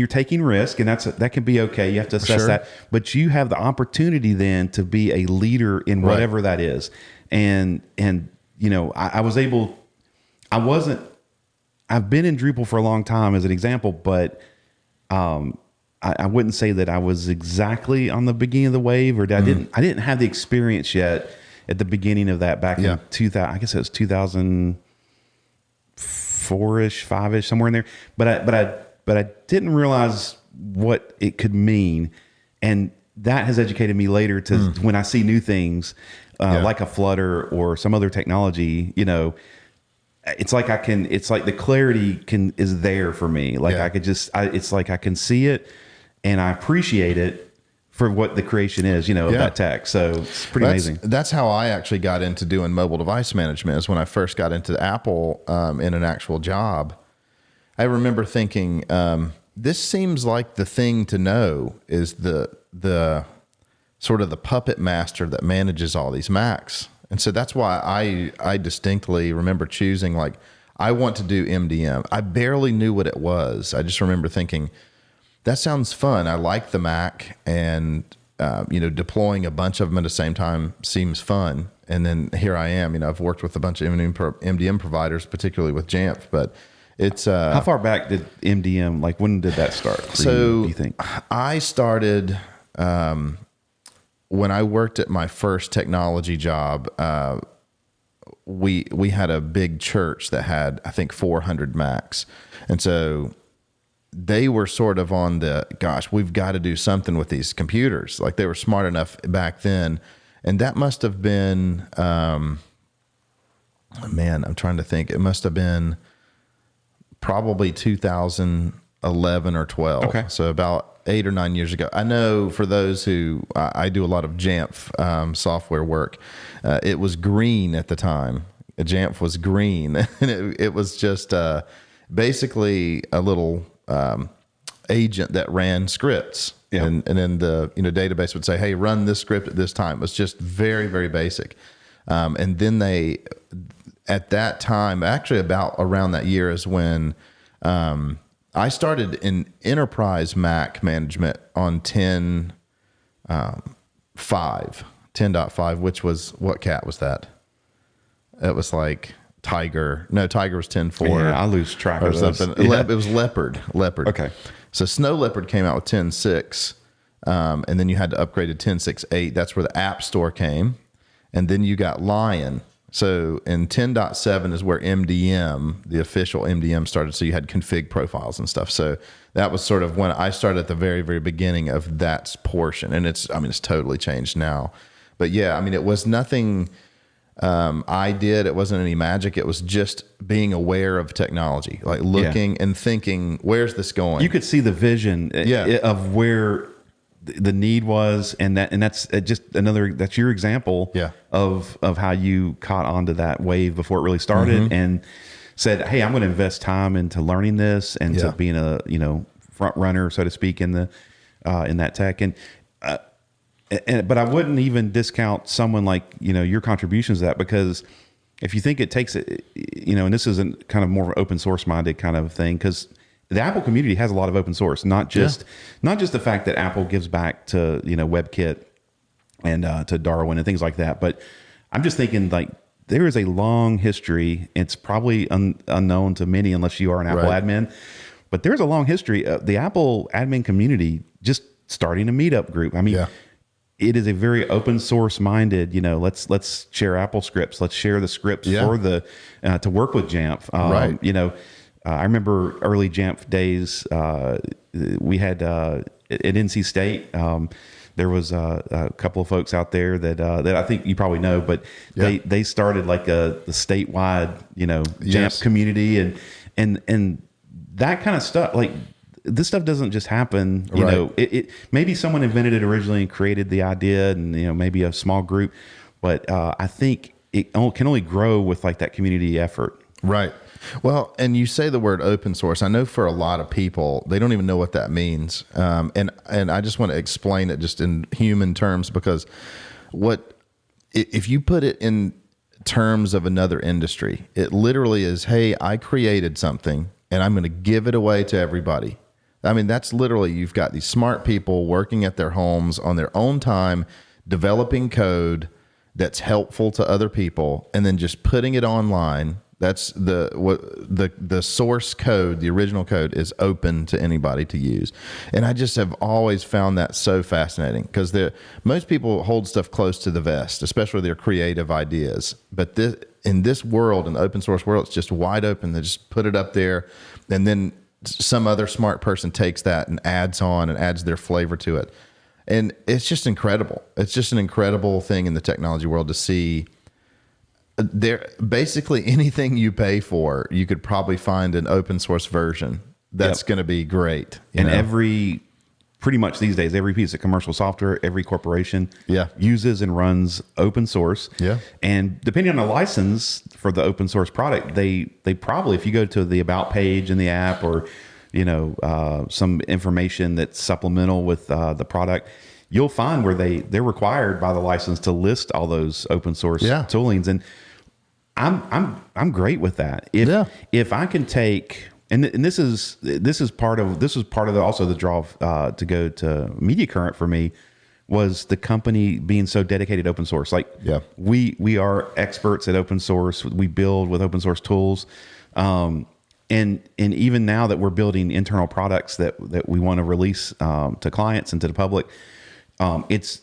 taking risk, and that can be okay. You have to assess that, but you have the opportunity then to be a leader in whatever that is. And I've been in Drupal for a long time as an example, but I wouldn't say that I was exactly on the beginning of the wave, or that I didn't have the experience yet at the beginning of that back in 2000. I guess it was 2004-ish, 5-ish, somewhere in there. But I didn't realize what it could mean, and that has educated me later to when I see new things like a Flutter or some other technology, you know. It's like it's like the clarity is there for me. Like I could it's like I can see it and I appreciate it for what the creation is, you know, of that tech. So it's pretty amazing. That's how I actually got into doing mobile device management, is when I first got into Apple in an actual job. I remember thinking, this seems like the thing to know is the sort of the puppet master that manages all these Macs. And so that's why I distinctly remember choosing, like, I want to do MDM. I barely knew what it was. I just remember thinking, that sounds fun. I like the Mac, and you know, deploying a bunch of them at the same time seems fun. And then here I am. You know, I've worked with a bunch of MDM providers, particularly with Jamf. But it's how far back did MDM, like, when did that start for you, do you think? I started when I worked at my first technology job. We had a big church that had, I think, 400 Macs, and so they were sort of on the, gosh, we've got to do something with these computers. Like, they were smart enough back then, and that must have been, man, I'm trying to think. It must have been probably 2011 or 12. Okay, so about 8 or 9 years ago. I know for those who, I do a lot of Jamf software work. It was green at the time. Jamf was green, and it was just basically a little agent that ran scripts. Yeah. And then the database would say, hey, run this script at this time. It was just very, very basic. And then they, at that time, actually about around that year is when I started in enterprise Mac management on 10.5, which was, what cat was that? It was like Tiger. No, Tiger was 10.4. Yeah, I lose track or of something. Yeah. It was Leopard. Okay. So Snow Leopard came out with 10.6, and then you had to upgrade to 10.6.8. That's where the App Store came, and then you got Lion. So in 10.7 is where MDM, the official MDM, started. So you had config profiles and stuff. So that was sort of when I started at the very, very beginning of that portion. And it's totally changed now. But yeah, I mean, it was nothing I did. It wasn't any magic. It was just being aware of technology, like looking and thinking, where's this going? You could see the vision of where the need was, and that's just another, that's your example of how you caught onto that wave before it really started and said, hey, I'm going to invest time into learning this and to being a front runner, so to speak, in the in that tech. But I wouldn't even discount someone like your contributions to that, because if you think it takes it, and this isn't kind of more open source minded kind of thing, because the Apple community has a lot of open source, not just the fact that Apple gives back to WebKit and to Darwin and things like that. But I'm just thinking, like, there is a long history. It's probably unknown to many unless you are an Apple admin, but there's a long history of the Apple admin community just starting a meetup group. I mean, it is a very open source minded. Let's share Apple scripts. Let's share the scripts for the to work with Jamf. I remember early Jamf days. We had at NC State. There was a couple of folks out there that I think you probably know, but they started like the statewide Jamf community and that kind of stuff. Like, this stuff doesn't just happen. It maybe someone invented it originally and created the idea, and maybe a small group, but I think it can only grow with like that community effort. Right. Well, and you say the word open source. I know for a lot of people, they don't even know what that means. And I just want to explain it just in human terms, because if you put it in terms of another industry, it literally is, hey, I created something and I'm going to give it away to everybody. I mean, that's literally, you've got these smart people working at their homes on their own time, developing code that's helpful to other people, and then just putting it online That's the source code, the original code is open to anybody to use. And I just have always found that so fascinating because most people hold stuff close to the vest, especially their creative ideas. But in this world, in the open source world, it's just wide open. They just put it up there, and then some other smart person takes that and adds on and adds their flavor to it. And it's just incredible. It's just an incredible thing in the technology world to see. There, basically anything you pay for, you could probably find an open source version that's going to be great. And pretty much these days, every piece of commercial software, every corporation uses and runs open source. Yeah. And depending on the license for the open source product, they probably, if you go to the about page in the app or, some information that's supplemental with the product, you'll find where they're required by the license to list all those open source toolings. And I'm great with that. If I can take, and this is part of also the draw to go to Media Current for me was the company being so dedicated to open source. Like we are experts at open source. We build with open source tools. And even now that we're building internal products that we want to release to clients and to the public, it's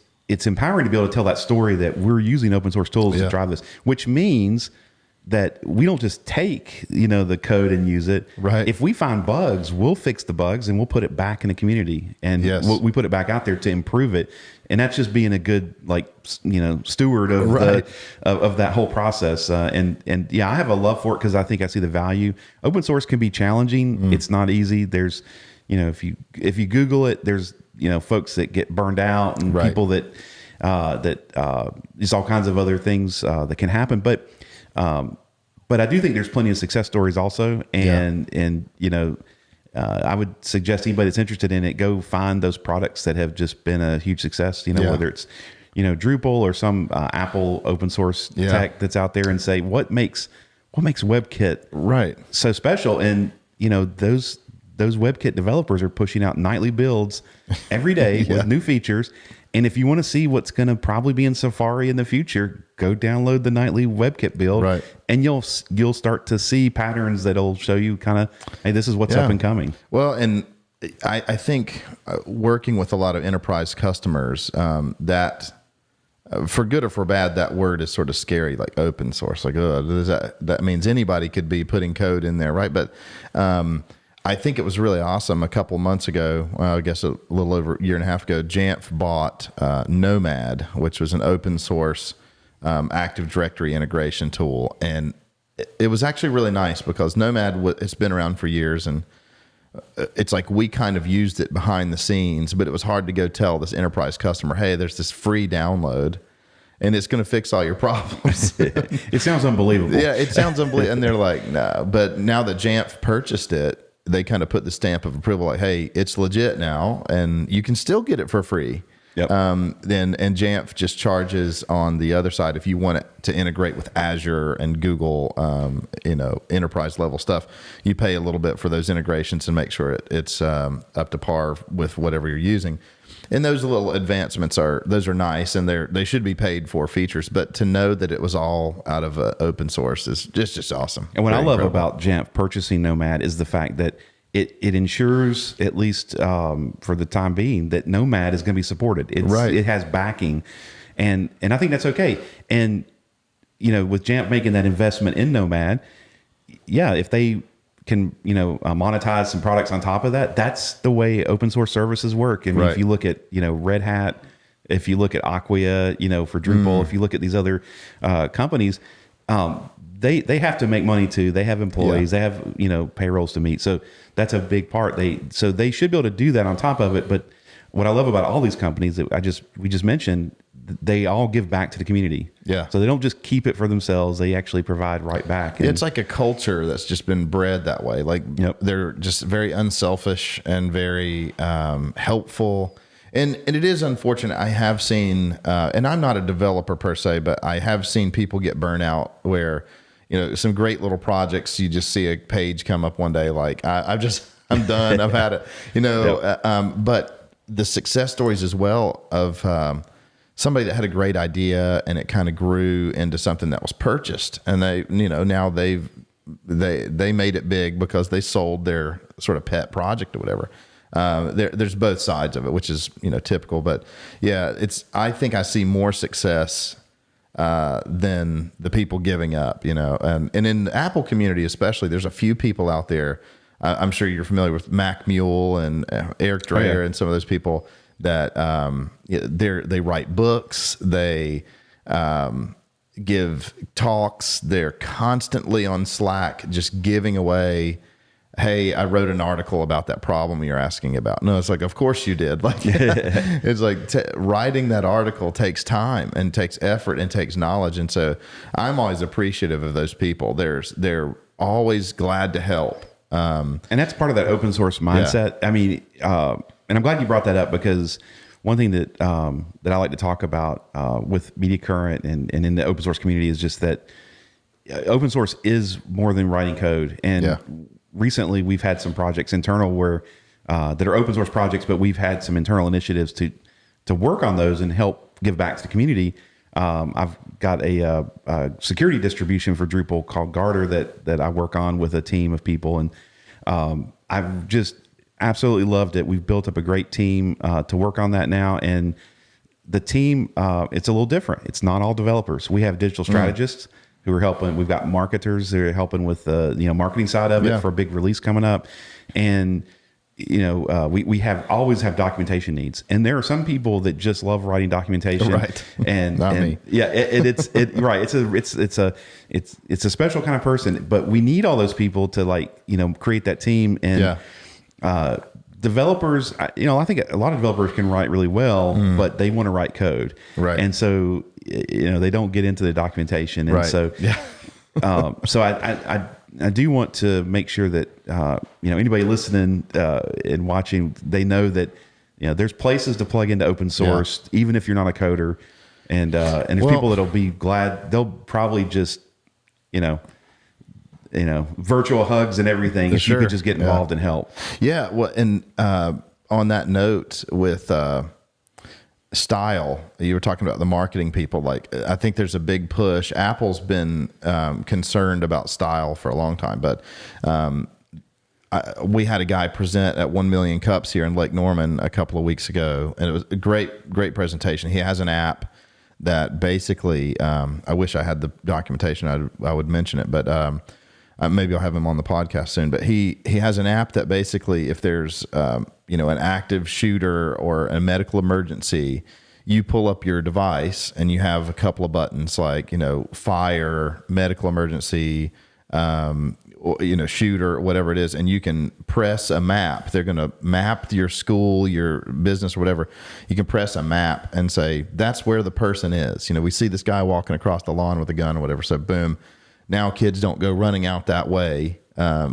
empowering to be able to tell that story that we're using open source tools to drive this, which means that we don't just take, the code and use it. Right. If we find bugs, we'll fix the bugs and we'll put it back in the community and we put it back out there to improve it. And that's just being a good, steward of of that whole process. And I have a love for it because I think I see the value. Open source can be challenging. It's not easy. There's, if you Google it, there's, folks that get burned out and people that there's all kinds of other things that can happen. But I do think there's plenty of success stories also. And I would suggest anybody that's interested in it, go find those products that have just been a huge success, whether it's, Drupal or some Apple open source tech that's out there, and say, what makes WebKit so special? And, those WebKit developers are pushing out nightly builds every day with new features. And if you want to see what's going to probably be in Safari in the future, go download the nightly WebKit build, and you'll start to see patterns that'll show you kind of, hey, this is what's up and coming. Well, and I think working with a lot of enterprise customers, that for good or for bad, that word is sort of scary, like open source. Like, that means anybody could be putting code in there, right? But I think it was really awesome. A couple months ago, I guess a little over a year and a half ago, Jamf bought Nomad, which was an open source Active Directory integration tool. And it was actually really nice because Nomad, it's been around for years, and it's like we kind of used it behind the scenes, but it was hard to go tell this enterprise customer, hey, there's this free download and it's going to fix all your problems. It sounds unbelievable. Yeah, it sounds unbelievable. And they're like, no. But now that Jamf purchased it, they kind of put the stamp of approval, like, hey, it's legit now, and you can still get it for free. Yep. And Jamf just charges on the other side if you want it to integrate with Azure and Google, enterprise level stuff. You pay a little bit for those integrations and make sure it's up to par with whatever you're using. And those little advancements are nice, and they should be paid for features. But to know that it was all out of open source is just awesome. And what I love about Jamf purchasing Nomad is the fact that it ensures, at least for the time being, that Nomad is going to be supported. It has backing, and I think that's okay. And with Jamf making that investment in Nomad, if they can monetize some products on top of that, that's the way open source services work. I mean, if you look at Red Hat, if you look at Acquia, for Drupal, if you look at these other companies, they have to make money too. They have employees, they have payrolls to meet. So that's a big part. They should be able to do that on top of it. But what I love about all these companies that we just mentioned, they all give back to the community. Yeah. So they don't just keep it for themselves. They actually provide right back. And it's like a culture that's just been bred that way. Like they're just very unselfish and very helpful. And it is unfortunate. I have seen, and I'm not a developer per se, but I have seen people get burnt out where, some great little projects, you just see a page come up one day like, I'm done. I've had it, but the success stories as well of somebody that had a great idea and it kind of grew into something that was purchased, and they, now they've they made it big because they sold their sort of pet project or whatever. There's both sides of it, which is, typical, but yeah, I think I see more success than the people giving up, and in the Apple community, especially, there's a few people out there. I'm sure you're familiar with Mac Mule and Eric Dreyer and some of those people that, they write books. They, give talks. They're constantly on Slack, just giving away, hey, I wrote an article about that problem you're asking about. No, it's like, of course you did. Like, it's like writing that article takes time and takes effort and takes knowledge. And so I'm always appreciative of those people. They're always glad to help. And that's part of that open source mindset. Yeah. I mean, and I'm glad you brought that up, because one thing that I like to talk about with Media Current and in the open source community is just that open source is more than writing code. And recently we've had some projects internal where that are open source projects, but we've had some internal initiatives to work on those and help give back to the community. I've got a security distribution for Drupal called Garter that I work on with a team of people, and I've just absolutely loved it. We've built up a great team to work on that now, and the team it's a little different. It's not all developers. We have digital strategists who are helping. We've got marketers that are helping with the marketing side of it for a big release coming up, and we always have documentation needs, and there are some people that just love writing documentation, right? And Not me. Yeah, it's right. It's a special kind of person, but we need all those people to create that team. And developers, I think a lot of developers can write really well, but they want to write code, right? And so they don't get into the documentation, and so so I do want to make sure that anybody listening and watching, they know that there's places to plug into open source, even if you're not a coder, and there's people that'll be glad. They'll probably just virtual hugs and everything if you could just get involved and help. Yeah. Well, and on that note with style, you were talking about the marketing people. Like, I think there's a big push. Apple's been concerned about style for a long time, but we had a guy present at 1 Million Cups here in Lake Norman a couple of weeks ago, and it was a great presentation. He has an app that basically, I wish I had the documentation. I would mention it, but maybe I'll have him on the podcast soon. But he has an app that basically, if there's an active shooter or a medical emergency, you pull up your device and you have a couple of buttons like fire, medical emergency, shooter, whatever it is, and you can press a map. They're going to map your school, your business, or whatever. You can press a map and say, that's where the person is. We see this guy walking across the lawn with a gun or whatever. So boom, now kids don't go running out that way.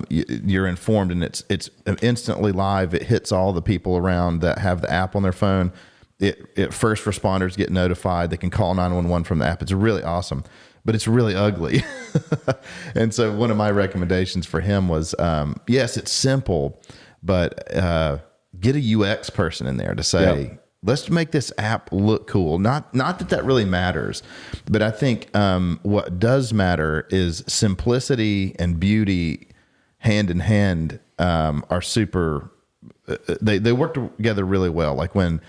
You're informed, and it's instantly live. It hits all the people around that have the app on their phone. It first responders get notified. They can call 911 from the app. It's really awesome, but it's really ugly. And so one of my recommendations for him was, yes, it's simple, but get a UX person in there to say, let's make this app look cool. Not that really matters, but I think what does matter is simplicity and beauty hand in hand are super, they work together really well. Like when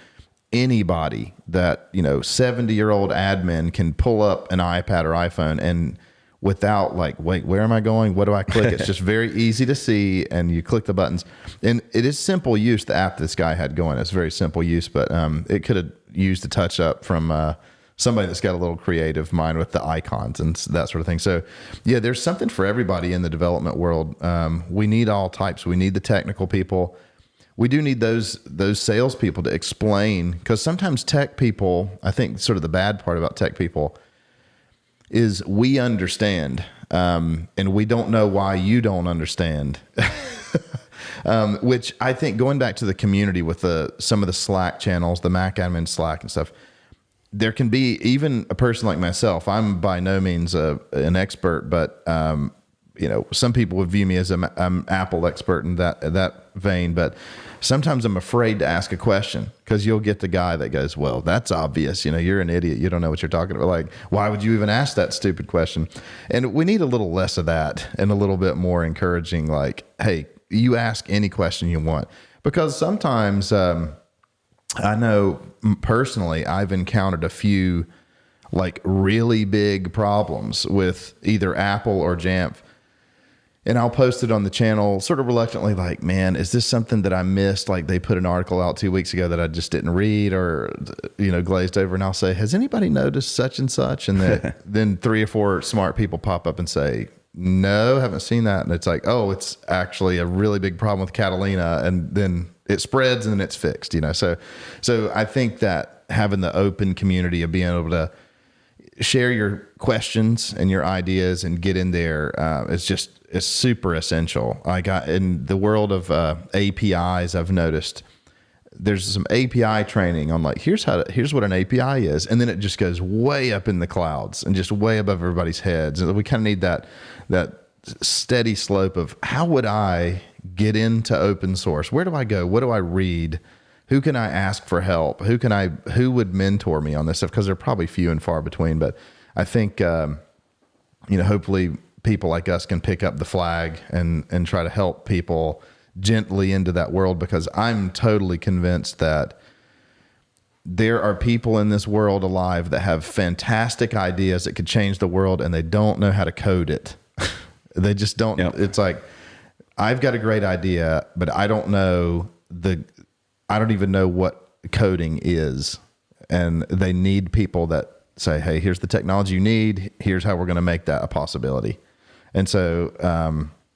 anybody that, 70-year-old admin can pull up an iPad or iPhone and without wait, where am I going? What do I click? It's just very easy to see, and you click the buttons. And it is simple use. The app this guy had going, it's very simple use, but it could have used a touch up from somebody that's got a little creative mind with the icons and that sort of thing. So yeah, there's something for everybody in the development world. We need all types. We need the technical people. We do need those salespeople to explain, because sometimes tech people, I think sort of the bad part about tech people is we understand, and we don't know why you don't understand. Which I think, going back to the community with some of the Slack channels, the Mac admin Slack and stuff, there can be even a person like myself. I'm by no means an expert, but some people would view me as I'm Apple expert in that vein, but sometimes I'm afraid to ask a question because you'll get the guy that goes, well, that's obvious. You're an idiot. You don't know what you're talking about. Like, why would you even ask that stupid question? And we need a little less of that and a little bit more encouraging, like, hey, you ask any question you want. Because sometimes I know personally I've encountered a few like really big problems with either Apple or Jamf. And I'll post it on the channel sort of reluctantly, like, man, is this something that I missed? Like they put an article out 2 weeks ago that I just didn't read or, glazed over. And I'll say, has anybody noticed such and such? And then 3 or 4 smart people pop up and say, no, haven't seen that. And it's like, oh, it's actually a really big problem with Catalina. And then it spreads and then it's fixed, So I think that having the open community of being able to share your questions and your ideas and get in there is super essential. I got in the world of APIs. I've noticed there's some API training on like, here's what an API is. And then it just goes way up in the clouds and just way above everybody's heads. And we kind of need that steady slope of how would I get into open source? Where do I go? What do I read? Who can I ask for help? Who would mentor me on this stuff? Because they're probably few and far between, but I think, hopefully people like us can pick up the flag and try to help people gently into that world, because I'm totally convinced that there are people in this world alive that have fantastic ideas that could change the world and they don't know how to code it. They just don't. Yep. It's like, I've got a great idea, but I don't even know what coding is. And they need people that say, hey, here's the technology you need. Here's how we're going to make that a possibility. And so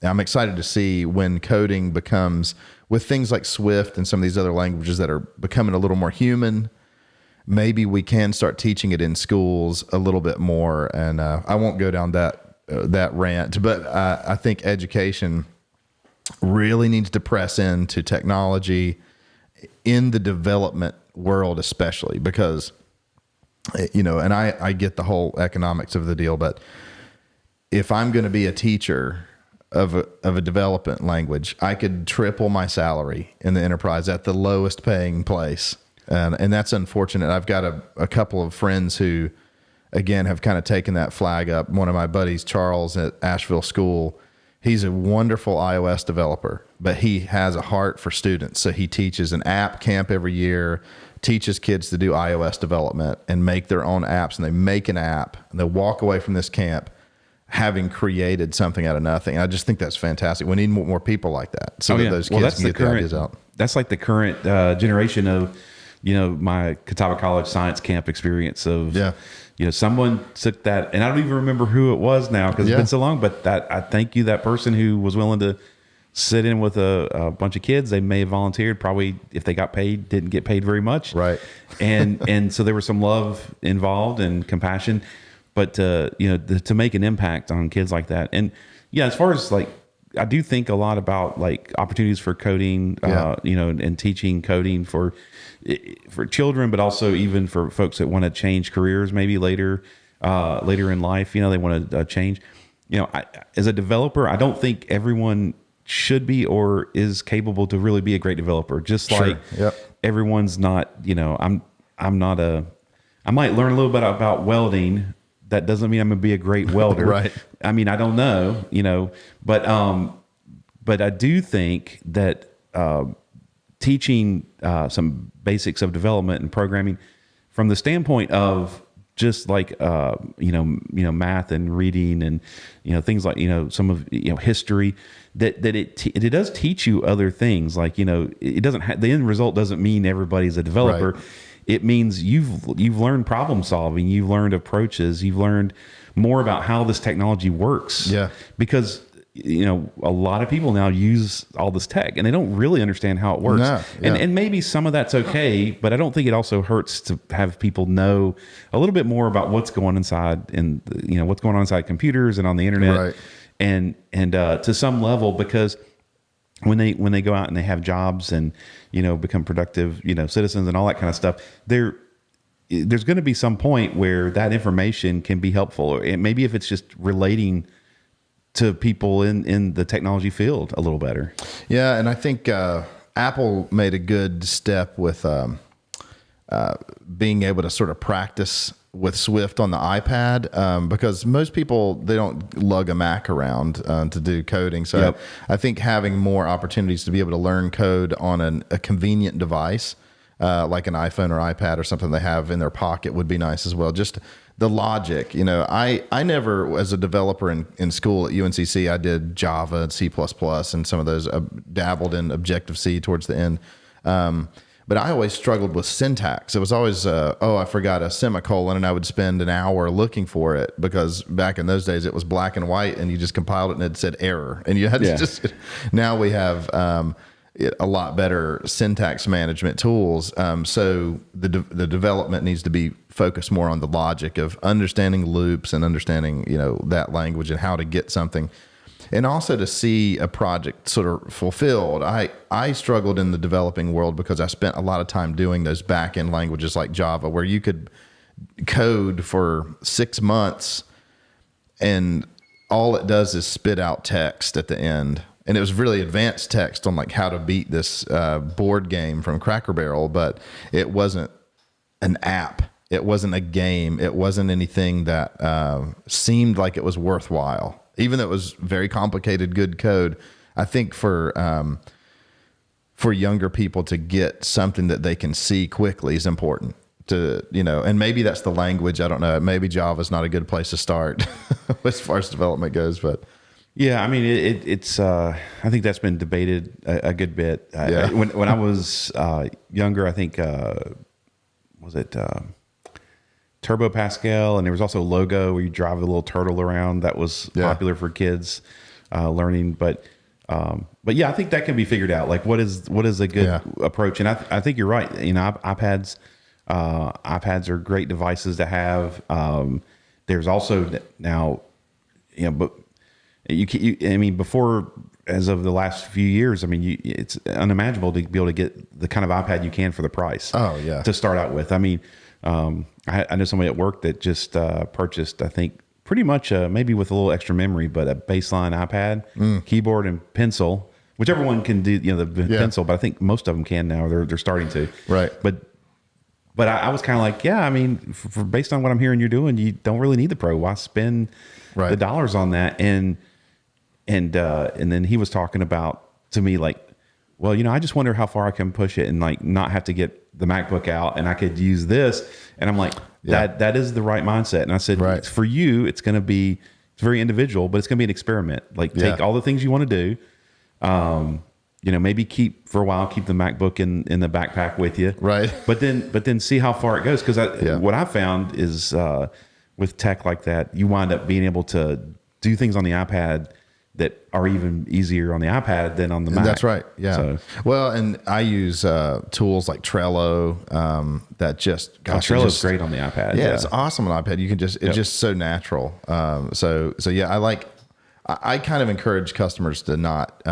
I'm excited to see when coding becomes, with things like Swift and some of these other languages that are becoming a little more human, maybe we can start teaching it in schools a little bit more. And I won't go down that rant, but I think education really needs to press into technology in the development world, especially because, and I get the whole economics of the deal, but if I'm going to be a teacher of a development language, I could triple my salary in the enterprise at the lowest paying place. And that's unfortunate. I've got a couple of friends who, again, have kind of taken that flag up. One of my buddies, Charles at Asheville School, he's a wonderful iOS developer, but he has a heart for students. So he teaches an app camp every year, teaches kids to do iOS development and make their own apps. And they make an app and they walk away from this camp having created something out of nothing. I just think that's fantastic. We need more people like that so that those kids can get their ideas out. That's like the current generation of, my Catawba College science camp experience of, someone took that, and I don't even remember who it was now because it's been so long, but I thank you, that person who was willing to sit in with a bunch of kids. They may have volunteered, probably if they got paid, didn't get paid very much. Right. And so there was some love involved and compassion, but to make an impact on kids like that. And as far as like, I do think a lot about like opportunities for coding, and teaching coding for children, but also even for folks that want to change careers, maybe later in life, they want to change. As a developer, I don't think everyone should be or is capable to really be a great developer. Just like everyone's not, I might learn a little bit about welding. That doesn't mean I'm going to be a great welder. Right. I mean, I don't know, but I do think that teaching some basics of development and programming from the standpoint of just like math and reading and things like some of history, that it does teach you other things. Like it doesn't the end result doesn't mean everybody's a developer. Right. It means you've learned problem solving, you've learned approaches, you've learned more about how this technology works. Yeah. Because a lot of people now use all this tech and they don't really understand how it works. No, yeah. And maybe some of that's okay, but I don't think it also hurts to have people know a little bit more about what's going inside and what's going on inside computers and on the internet. Right. And to some level, because when they go out and they have jobs and become productive citizens and all that kind of stuff, there's going to be some point where that information can be helpful. And maybe if it's just relating to people in the technology field a little better. Yeah, and I think Apple made a good step with being able to sort of practice with Swift on the iPad, because most people, they don't lug a Mac around to do coding. So Yep. I think having more opportunities to be able to learn code on a convenient device, like an iPhone or iPad or something they have in their pocket, would be nice as well. Just the logic, I never, as a developer in school at UNCC, I did Java and C++ and some of those, dabbled in Objective-C towards the end. But I always struggled with syntax. It was always, I forgot a semicolon, and I would spend an hour looking for it, because back in those days it was black and white, and you just compiled it and it said error, and you had to just. Now we have a lot better syntax management tools. So the development needs to be focused more on the logic of understanding loops and understanding that language and how to get something. And also to see a project sort of fulfilled. I struggled in the developing world because I spent a lot of time doing those back-end languages like Java, where you could code for 6 months and all it does is spit out text at the end. And it was really advanced text on like how to beat this board game from Cracker Barrel, but it wasn't an app. It wasn't a game. It wasn't anything that seemed like it was worthwhile. Even though it was very complicated, good code. I think for younger people to get something that they can see quickly is important. And maybe that's the language. I don't know. Maybe Java's not a good place to start as far as development goes. But yeah, I mean, it's. I think that's been debated a good bit. Yeah. When I was younger, I think was it Turbo Pascal, and there was also Logo, where you drive a little turtle around. That was popular for kids learning. But yeah, I think that can be figured out. Like, what is a good approach? And I think you're right. iPads are great devices to have. There's also now, but before, as of the last few years, it's unimaginable to be able to get the kind of iPad you can for the price. Oh yeah, to start out with. I know somebody at work that just purchased, I think, pretty much maybe with a little extra memory, but a baseline iPad, keyboard and pencil, whichever one can do, the pencil. But I think most of them can now. They're starting to. Right. But I was kind of like, for based on what I'm hearing you're doing, you don't really need the Pro. Why spend the dollars on that? And then he was talking about to me like, well, I just wonder how far I can push it and like not have to get the MacBook out, and I could use this. And I'm like, that is the right mindset. And I said, for you, it's very individual, but it's going to be an experiment. Like take all the things you want to do. Maybe keep the MacBook in the backpack with you. Right. But then see how far it goes. Cause what I found is, with tech like that, you wind up being able to do things on the iPad that are even easier on the iPad than on the Mac. That's right. Yeah. So, well, and I use tools like Trello that just Trello's great on the iPad. Yeah, it's awesome on iPad. You can it's just so natural. So yeah, I kind of encourage customers to not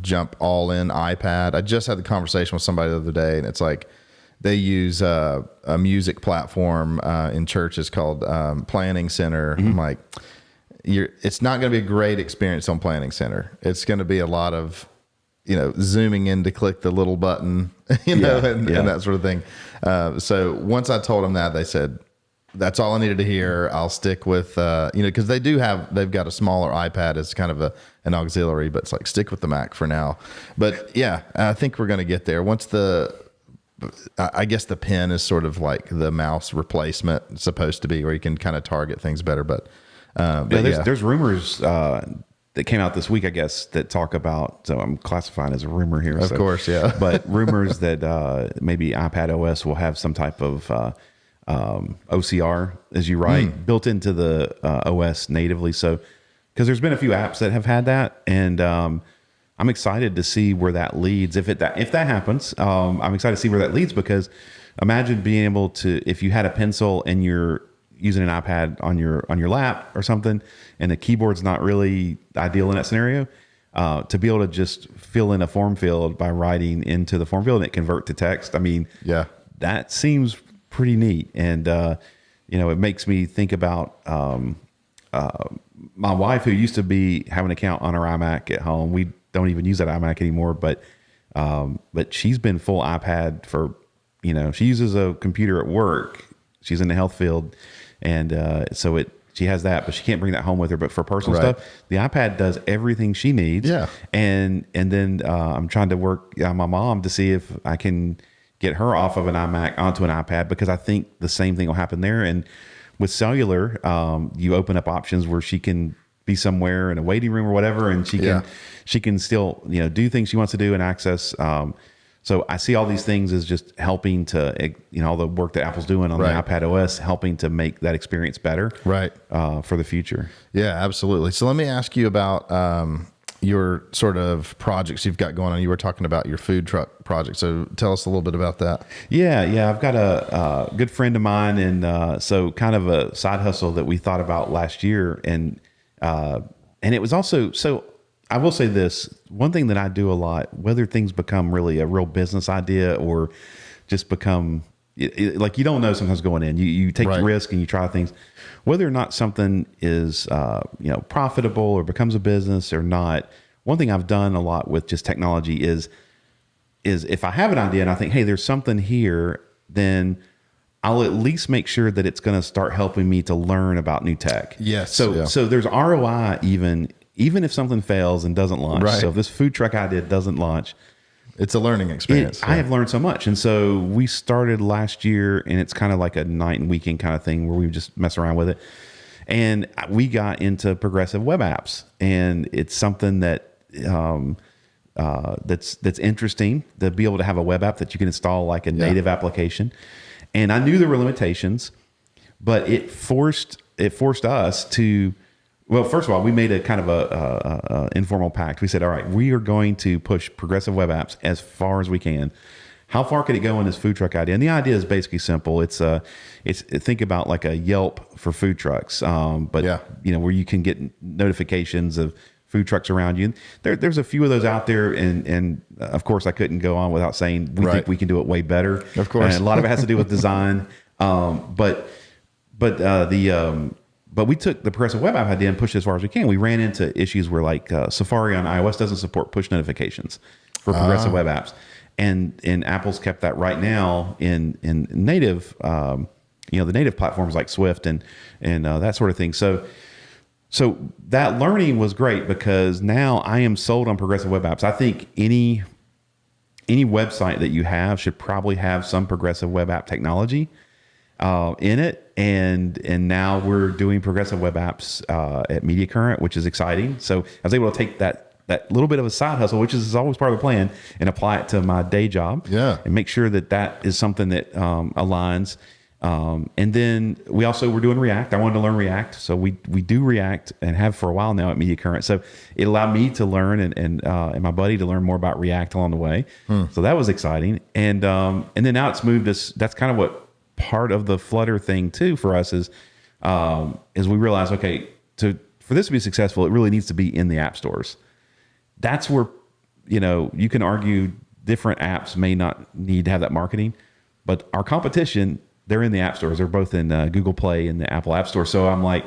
jump all in iPad. I just had the conversation with somebody the other day, and it's like they use a music platform in churches called Planning Center. Mm-hmm. I'm like, it's not going to be a great experience on Planning Center. It's going to be a lot of, zooming in to click the little button, and that sort of thing. So once I told them that, they said, that's all I needed to hear. I'll stick with, because they've got a smaller iPad as kind of an auxiliary, but it's like, stick with the Mac for now. But yeah, I think we're going to get there. Once I guess the pen is sort of like the mouse replacement. It's supposed to be, where you can kind of target things better. But there's rumors that came out this week, I guess, that talk about. So I'm classifying as a rumor here, of course, yeah. But rumors that maybe iPad OS will have some type of OCR, as you write, built into the OS natively. So, because there's been a few apps that have had that, and I'm excited to see where that leads. If that happens, I'm excited to see where that leads, because imagine being able to, if you had a pencil and you're using an iPad on your lap or something, and the keyboard's not really ideal in that scenario, to be able to just fill in a form field by writing into the form field and it convert to text. That seems pretty neat. And, it makes me think about my wife, who used to have an account on her iMac at home, we don't even use that iMac anymore, but she's been full iPad for, she uses a computer at work. She's in the health field. And she has that, but she can't bring that home with her. But for personal stuff, the iPad does everything she needs. Yeah. And then I'm trying to work on my mom to see if I can get her off of an iMac onto an iPad, because I think the same thing will happen there. And with cellular, you open up options where she can be somewhere in a waiting room or whatever, and she can still do things she wants to do and access. So I see all these things as just helping to, all the work that Apple's doing on the iPad OS, helping to make that experience better for the future. Yeah, absolutely. So let me ask you about your sort of projects you've got going on. You were talking about your food truck project. So tell us a little bit about that. Yeah. I've got a good friend of mine, and so kind of a side hustle that we thought about last year. And it was also, so I will say this, one thing that I do a lot, whether things become really a real business idea or just become like, you don't know sometimes going in, you take the risk and you try things, whether or not something is, profitable or becomes a business or not. One thing I've done a lot with just technology is if I have an idea and I think, hey, there's something here, then I'll at least make sure that it's going to start helping me to learn about new tech. Yes. So there's ROI even if something fails and doesn't launch. Right. So if this food truck idea doesn't launch, it's a learning experience. I have learned so much. And so we started last year, and it's kind of like a night and weekend kind of thing where we just mess around with it. And we got into progressive web apps, and it's something that that's interesting to be able to have a web app that you can install like a native application. And I knew there were limitations, but it forced us to, well, first of all, we made a kind of a informal pact. We said, all right, we are going to push progressive web apps as far as we can. How far could it go in this food truck idea? And the idea is basically simple. It's think about like a Yelp for food trucks, where you can get notifications of food trucks around you. There's a few of those out there, and of course I couldn't go on without saying we think we can do it way better. Of course, and a lot of it has to do with design. But we took the progressive web app idea and pushed it as far as we can. We ran into issues where like Safari on iOS doesn't support push notifications for progressive web apps, and Apple's kept that right now in native, the native platforms like Swift and that sort of thing. So that learning was great because now I am sold on progressive web apps. I think any website that you have should probably have some progressive web app technology in it. And now we're doing progressive web apps at Media Current, which is exciting. So I was able to take that little bit of a side hustle, which is always part of the plan, and apply it to my day job. Yeah. And make sure that is something that aligns. And then we also were doing React. I wanted to learn React. So we do React and have for a while now at Media Current. So it allowed me to learn and my buddy to learn more about React along the way. So that was exciting. And then now it's moved us. That's kind of what part of the Flutter thing too for us is we realize, okay, for this to be successful, it really needs to be in the app stores. That's where, you can argue different apps may not need to have that marketing, but our competition, they're in the app stores. They're both in Google Play and the Apple App Store. So I'm like,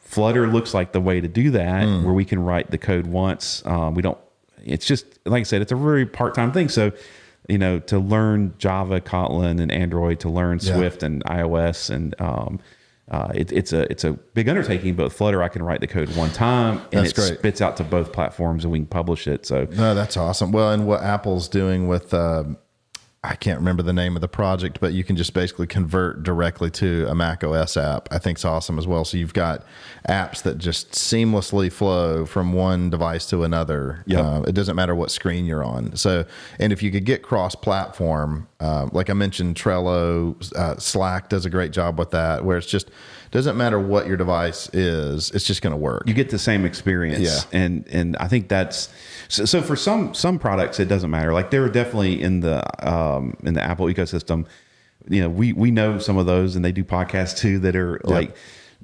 Flutter looks like the way to do that, where we can write the code once. It's just, like I said, it's a very part-time thing. So, to learn Java, Kotlin, and Android, to learn Swift and iOS, and it's a big undertaking. But Flutter, I can write the code one time, and it spits out to both platforms, and we can publish it. So no, that's awesome. Well, and what Apple's doing with I can't remember the name of the project, but you can just basically convert directly to a Mac OS app. I think it's awesome as well. So you've got apps that just seamlessly flow from one device to another. It doesn't matter what screen you're on. So, and if you could get cross-platform, like I mentioned, Trello, Slack does a great job with that, where it's just doesn't matter what your device is, it's just going to work. You get the same experience. Yeah. And I think that's so for some products it doesn't matter. Like they're definitely in the Apple ecosystem. We know some of those, and they do podcasts too that are like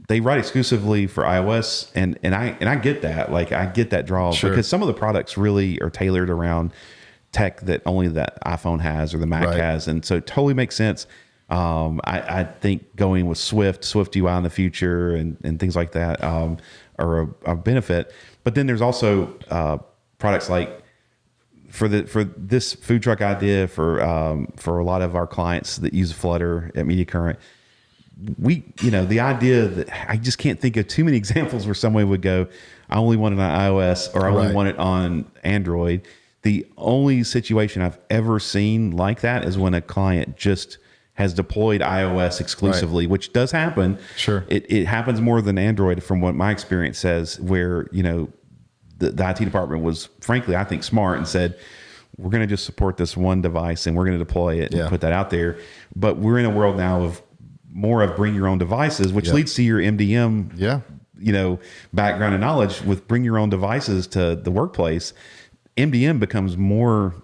they write exclusively for iOS, and I get that. Like I get that draw because some of the products really are tailored around tech that only that iPhone has or the Mac has, and so it totally makes sense. I think going with Swift UI in the future and things like that are a benefit. But then there's also products like for this food truck idea for a lot of our clients that use Flutter at Media Current. The idea that I just can't think of too many examples where someone would go, I only want it on iOS or I only want it on Android. The only situation I've ever seen like that is when a client just has deployed iOS exclusively, which does happen. Sure. It happens more than Android from what my experience says, where, the IT department was, frankly, I think, smart and said, we're going to just support this one device and we're going to deploy it and put that out there. But we're in a world now of more of bring your own devices, which leads to your MDM, background and knowledge with bring your own devices to the workplace. MDM becomes more,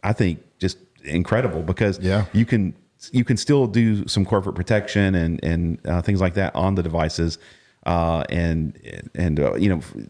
I think, just incredible because you can still do some corporate protection and things like that on the devices.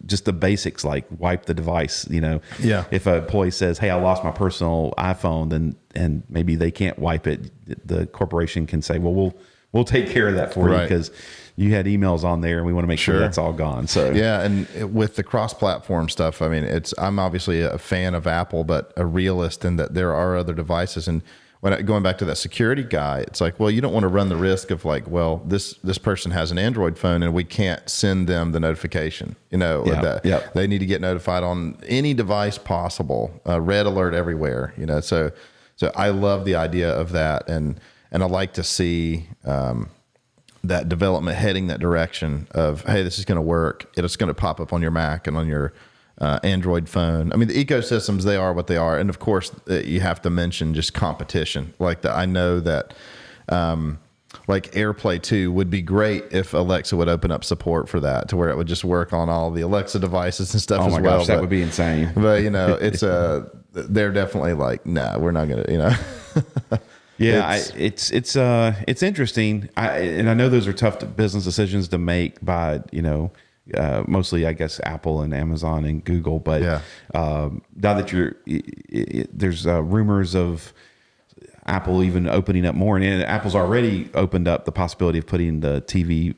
Just the basics like wipe the device, if an employee says, hey, I lost my personal iPhone, and maybe they can't wipe it. The corporation can say, well, we'll take care of that for you because you had emails on there and we want to make sure that's all gone. So, and with the cross-platform stuff, I mean, I'm obviously a fan of Apple, but a realist in that there are other devices. And going back to that security guy, it's like, well, you don't want to run the risk of like, well, this person has an Android phone and we can't send them the notification. They need to get notified on any device possible, red alert everywhere. So I love the idea of that, and I like to see that development heading that direction of, hey, this is going to work. It's going to pop up on your Mac and on your Android phone. I mean, the ecosystems, they are what they are. And of course, you have to mention just competition. I know that like AirPlay 2 would be great if Alexa would open up support for that to where it would just work on all the Alexa devices and stuff as well. Oh my gosh, that would be insane. But, it's they're definitely like, nah, we're not going to, Yeah, it's interesting. I know those are tough business decisions to make by, mostly, I guess, Apple and Amazon and Google. But now that there's rumors of Apple even opening up more, and Apple's already opened up the possibility of putting the TV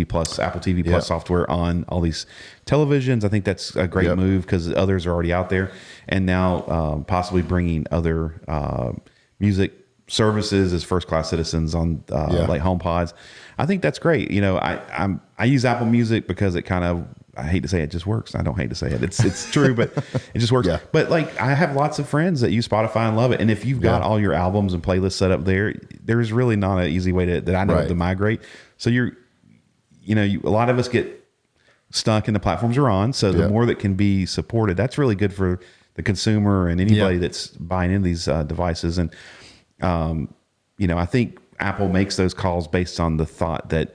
Plus, Apple TV Plus software on all these televisions. I think that's a great move because others are already out there, and now possibly bringing other music services as first-class citizens on like HomePods. I think that's great. I use Apple Music because it kind of, I hate to say it, just works. I don't hate to say it. It's true, but it just works. But like I have lots of friends that use Spotify and love it. And if you've got all your albums and playlists set up there, there's really not an easy way that I know of to migrate. So a lot of us get stuck in the platforms we're on. So the more that can be supported, that's really good for the consumer and anybody that's buying in these devices. And I think Apple makes those calls based on the thought that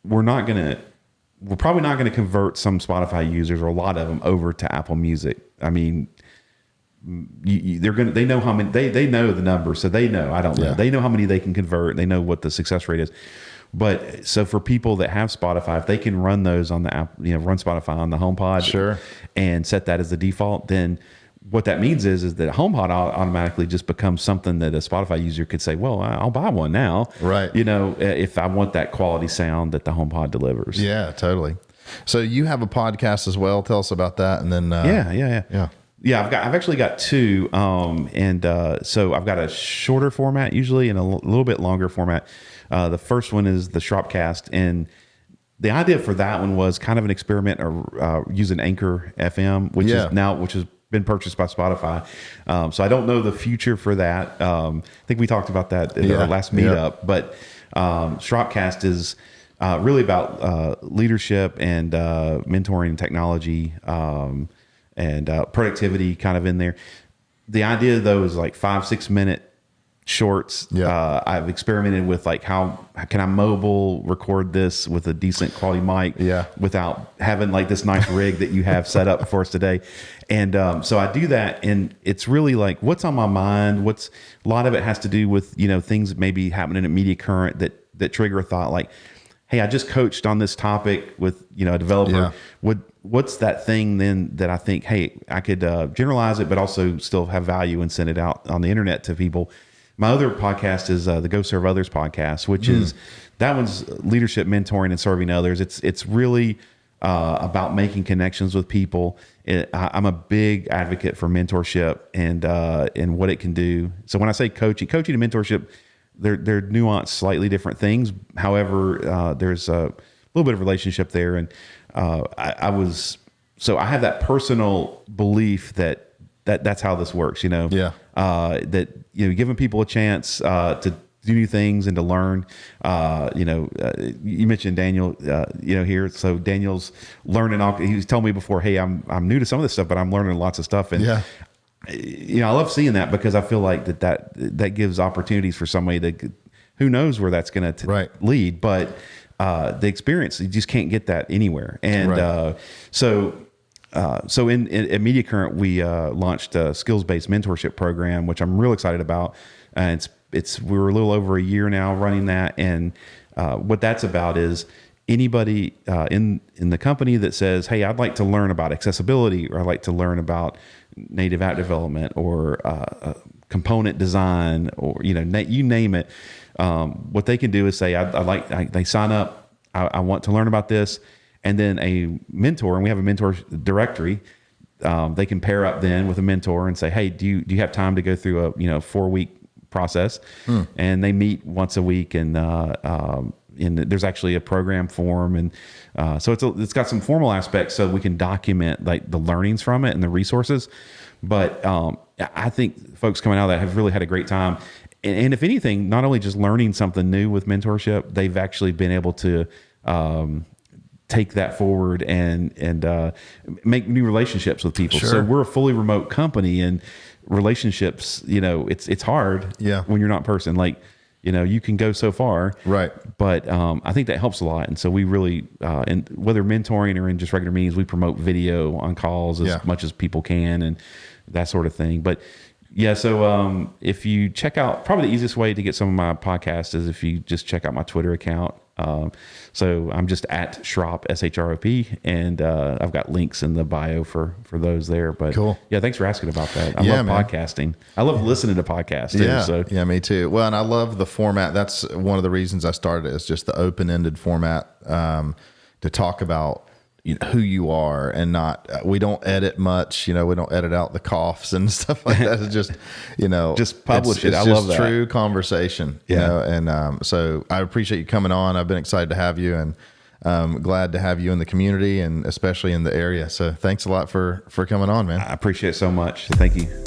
we're probably not going to convert some Spotify users or a lot of them over to Apple Music. I mean, they know how many, they know the numbers. So they know, I don't know. They know how many they can convert. They know what the success rate is. But so for people that have Spotify, if they can run those on the app, run Spotify on the HomePod and set that as the default, then what that means is that HomePod automatically just becomes something that a Spotify user could say, well, I'll buy one now. Right. If I want that quality sound that the HomePod delivers. Yeah, totally. So you have a podcast as well. Tell us about that. And then, Yeah, I've actually got two. So I've got a shorter format usually and a little bit longer format. The first one is the Shropcast, and the idea for that one was kind of an experiment using Anchor FM, which has been purchased by Spotify. So I don't know the future for that. I think we talked about that in our last meetup, but Shropcast is really about leadership and mentoring and technology and productivity kind of in there. The idea though is like 5-6 minute shorts. I've experimented with like how can I mobile record this with a decent quality mic without having like this nice rig that you have set up for us today. And so I do that, and it's really like what's on my mind. A lot of it has to do with things maybe happening at Media Current that trigger a thought like, hey, I just coached on this topic with a developer. What's that thing then that I think, hey, I could generalize it, but also still have value and send it out on the internet to people. My other podcast is the Go Serve Others podcast, which is that one's leadership, mentoring, and serving others. It's really about making connections with people. I'm a big advocate for mentorship and what it can do. So when I say coaching and mentorship, they're nuanced, slightly different things. However, there's a little bit of relationship there, and I have that personal belief that's how this works. That giving people a chance to do new things and to learn. You mentioned Daniel, here. So Daniel's learning. He was telling me before, hey, I'm new to some of this stuff, but I'm learning lots of stuff. And I love seeing that because I feel like that gives opportunities for somebody that who knows where that's going to lead, but the experience, you just can't get that anywhere. And so at Media Current, we launched a skills-based mentorship program, which I'm real excited about. And we're a little over a year now running that. And what that's about is anybody in the company that says, hey, I'd like to learn about accessibility, or I'd like to learn about native app development, or component design, or you name it. What they can do is say, they sign up. I want to learn about this. And then a mentor, and we have a mentor directory. They can pair up then with a mentor and say, hey, do you have time to go through a 4-week process? And they meet once a week, and there's actually a program form, and so it's got some formal aspects so we can document like the learnings from it and the resources. But I think folks coming out of that have really had a great time. And if anything, not only just learning something new with mentorship, they've actually been able to take that forward and make new relationships with people. Sure. So we're a fully remote company, and relationships, it's hard when you're not in person. Like, you can go so far, right? But I think that helps a lot. And so we really, and whether mentoring or in just regular meetings, we promote video on calls as much as people can and that sort of thing. But so if you check out, probably the easiest way to get some of my podcasts is if you just check out my Twitter account. So I'm just at Shrop, SHROP, and I've got links in the bio for those there. But cool. Yeah, thanks for asking about that. I love podcasting. I love listening to podcasts too. Yeah, me too. Well, and I love the format. That's one of the reasons I started, is just the open-ended format, to talk about who you are, and not, we don't edit much, we don't edit out the coughs and stuff like that. It's just, just publish it. I love that. True conversation, and so I appreciate you coming on. I've been excited to have you, and glad to have you in the community, and especially in the area. So thanks a lot for coming on, man. I appreciate it so much. Thank you.